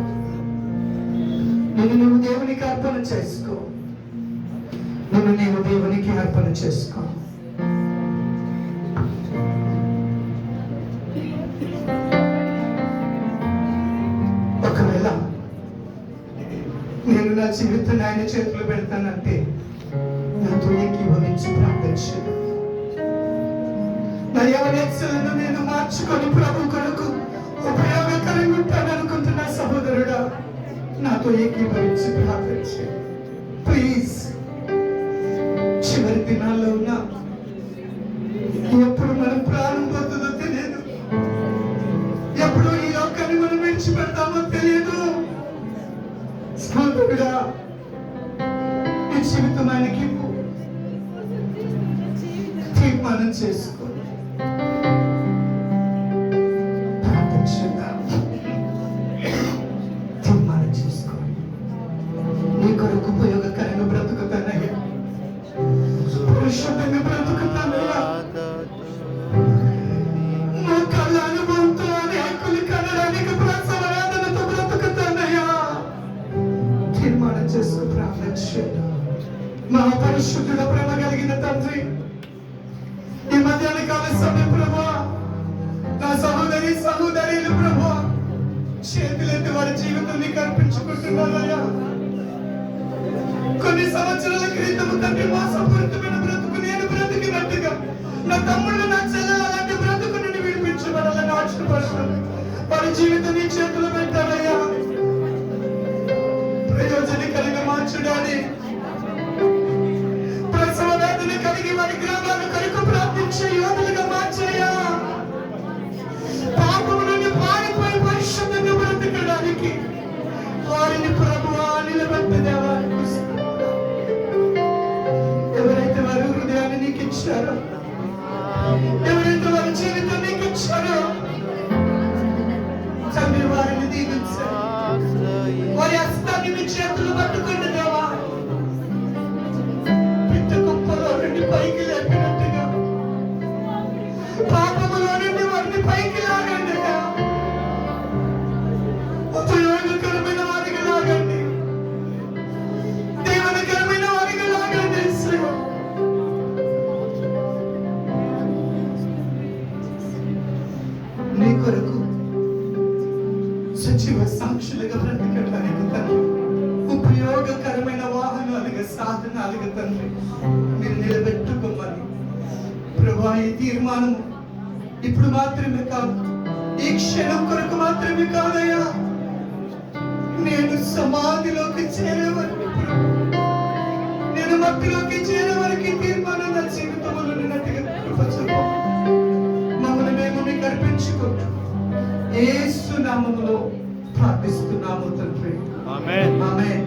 నిన్ను నీవు దేవునికి అర్పణ చేసుకో. నిన్ను నీవు దేవునికి అర్పణ చేసుకో. ఒకవేళ నేను నా జీవితాన్ని ఆయన చేతులు పెడతానంటే నాతో ఏకీభవించి ప్రార్థించదు. నా యవనేచ్ఛలను నేను మార్చుకొని ప్రభు కొరకు ఉపయోగకరంగా ఉంటాను అనుకుంటున్నా సహోదరుడా, నాతో ఏకీభవించి ప్రార్థించు. ప్లీజ్. చివరి దినాల్లో ఉన్నా, ఎప్పుడు మనం ప్రాణం పోతుందో తెలియదు, ఎప్పుడు ఈ లోకాన్ని మనం విడిచిపెడతామో తెలియదు. సహోదరుడా, నీ జీవితం ఆయనకి ఇవ్వు. తీర్మానం చేసుకో. ప్రార్థించుదా, తీర్మానం చేసుకో. నీ కొరకు ఉపయోగకరంగా బ్రతుకుతానయ్యా, పరిశుద్ధంగా బ్రతుకుతానయ్యా. నా కళ్ళ అనుభవంతో అనేకులు కనడానికి ప్రసవ వేదనతో బ్రతుకుతానయ్యా. తీర్మానం చేసుకో, ప్రార్థించు. మా పరిశుద్ధుడ, ప్రేమ కలిగిన తండ్రి, ఈ మధ్యాహ్న కాల సమయం ప్రభువా, నా సహోదరులు ప్రభువా చేతులెత్తి వారి జీవితాన్ని కల్పించుకుంటున్నారయ్యా. కొన్ని సంవత్సరాల క్రితం తండ్రి మోసపూరితమైన బ్రతుకు నేను బ్రతికినట్టుగా నా తమ్ముళ్ళు, నా చెల్లెలు అలాంటి బ్రతుకు నుండి విడిపించబడాలని ఆశపడుతున్నాను. వారి జీవితం నీ చేతులు పెట్టారయ్యా. ప్రయోజనకరంగా మార్చుడాని, ప్రసవ వేదన కలిగి వారి గ్రామాల కొరకు ప్రార్థించే యోధులుగా మార్చయ్యా. పాపము నుండి పారిపోయి పరిశుద్ధంగా బ్రతకడానికి వారిని ప్రభువా నిలబెట్టి దేవా. ఎవరైతే వారి హృదయాన్ని నీకు ఇచ్చారో, ఎవరైతే వారి జీవితం నీకు ఇచ్చారో తండ్రి, వారిని దీవించారు. వారి హస్తాన్ని మీ చేతులు పట్టుకుని దేవా, పిట్ట కుప్పలో నుండి పైకి లేపినట్టుగా పాపములో నుండి వారిని పైకి లాగండి. ఉపయోగకరమైన వారికి లాగండి, దేవునికరమైన వారికి లాగండి. మీ కొరకు సజీవ సాక్షులుగా బ్రతకడానికి తండ్రి, ఉపయోగకరమైన వాహనాలుగా, సాధనాలుగా తండ్రి మీరు నిలబెట్టుకోమని ప్రభువా, ఈ తీర్మానము ఇప్పుడు మాత్రమే కాదు, ఈ క్షణం కొరకు మాత్రమే కాదయ్యా, నేను సమాధిలోకి చేరే వరకు, నేను మట్టిలోకి చేరే వరకు ఈ తీర్మానం నా జీవితంలో నిన్నట్టుగా కృప చూపమని మమ్మల్ని మేము మీకు అర్పించుకుంటూ యేసు నామములో ప్రార్థిస్తున్నాము తండ్రి. ఆమేన్. ఆమేన్.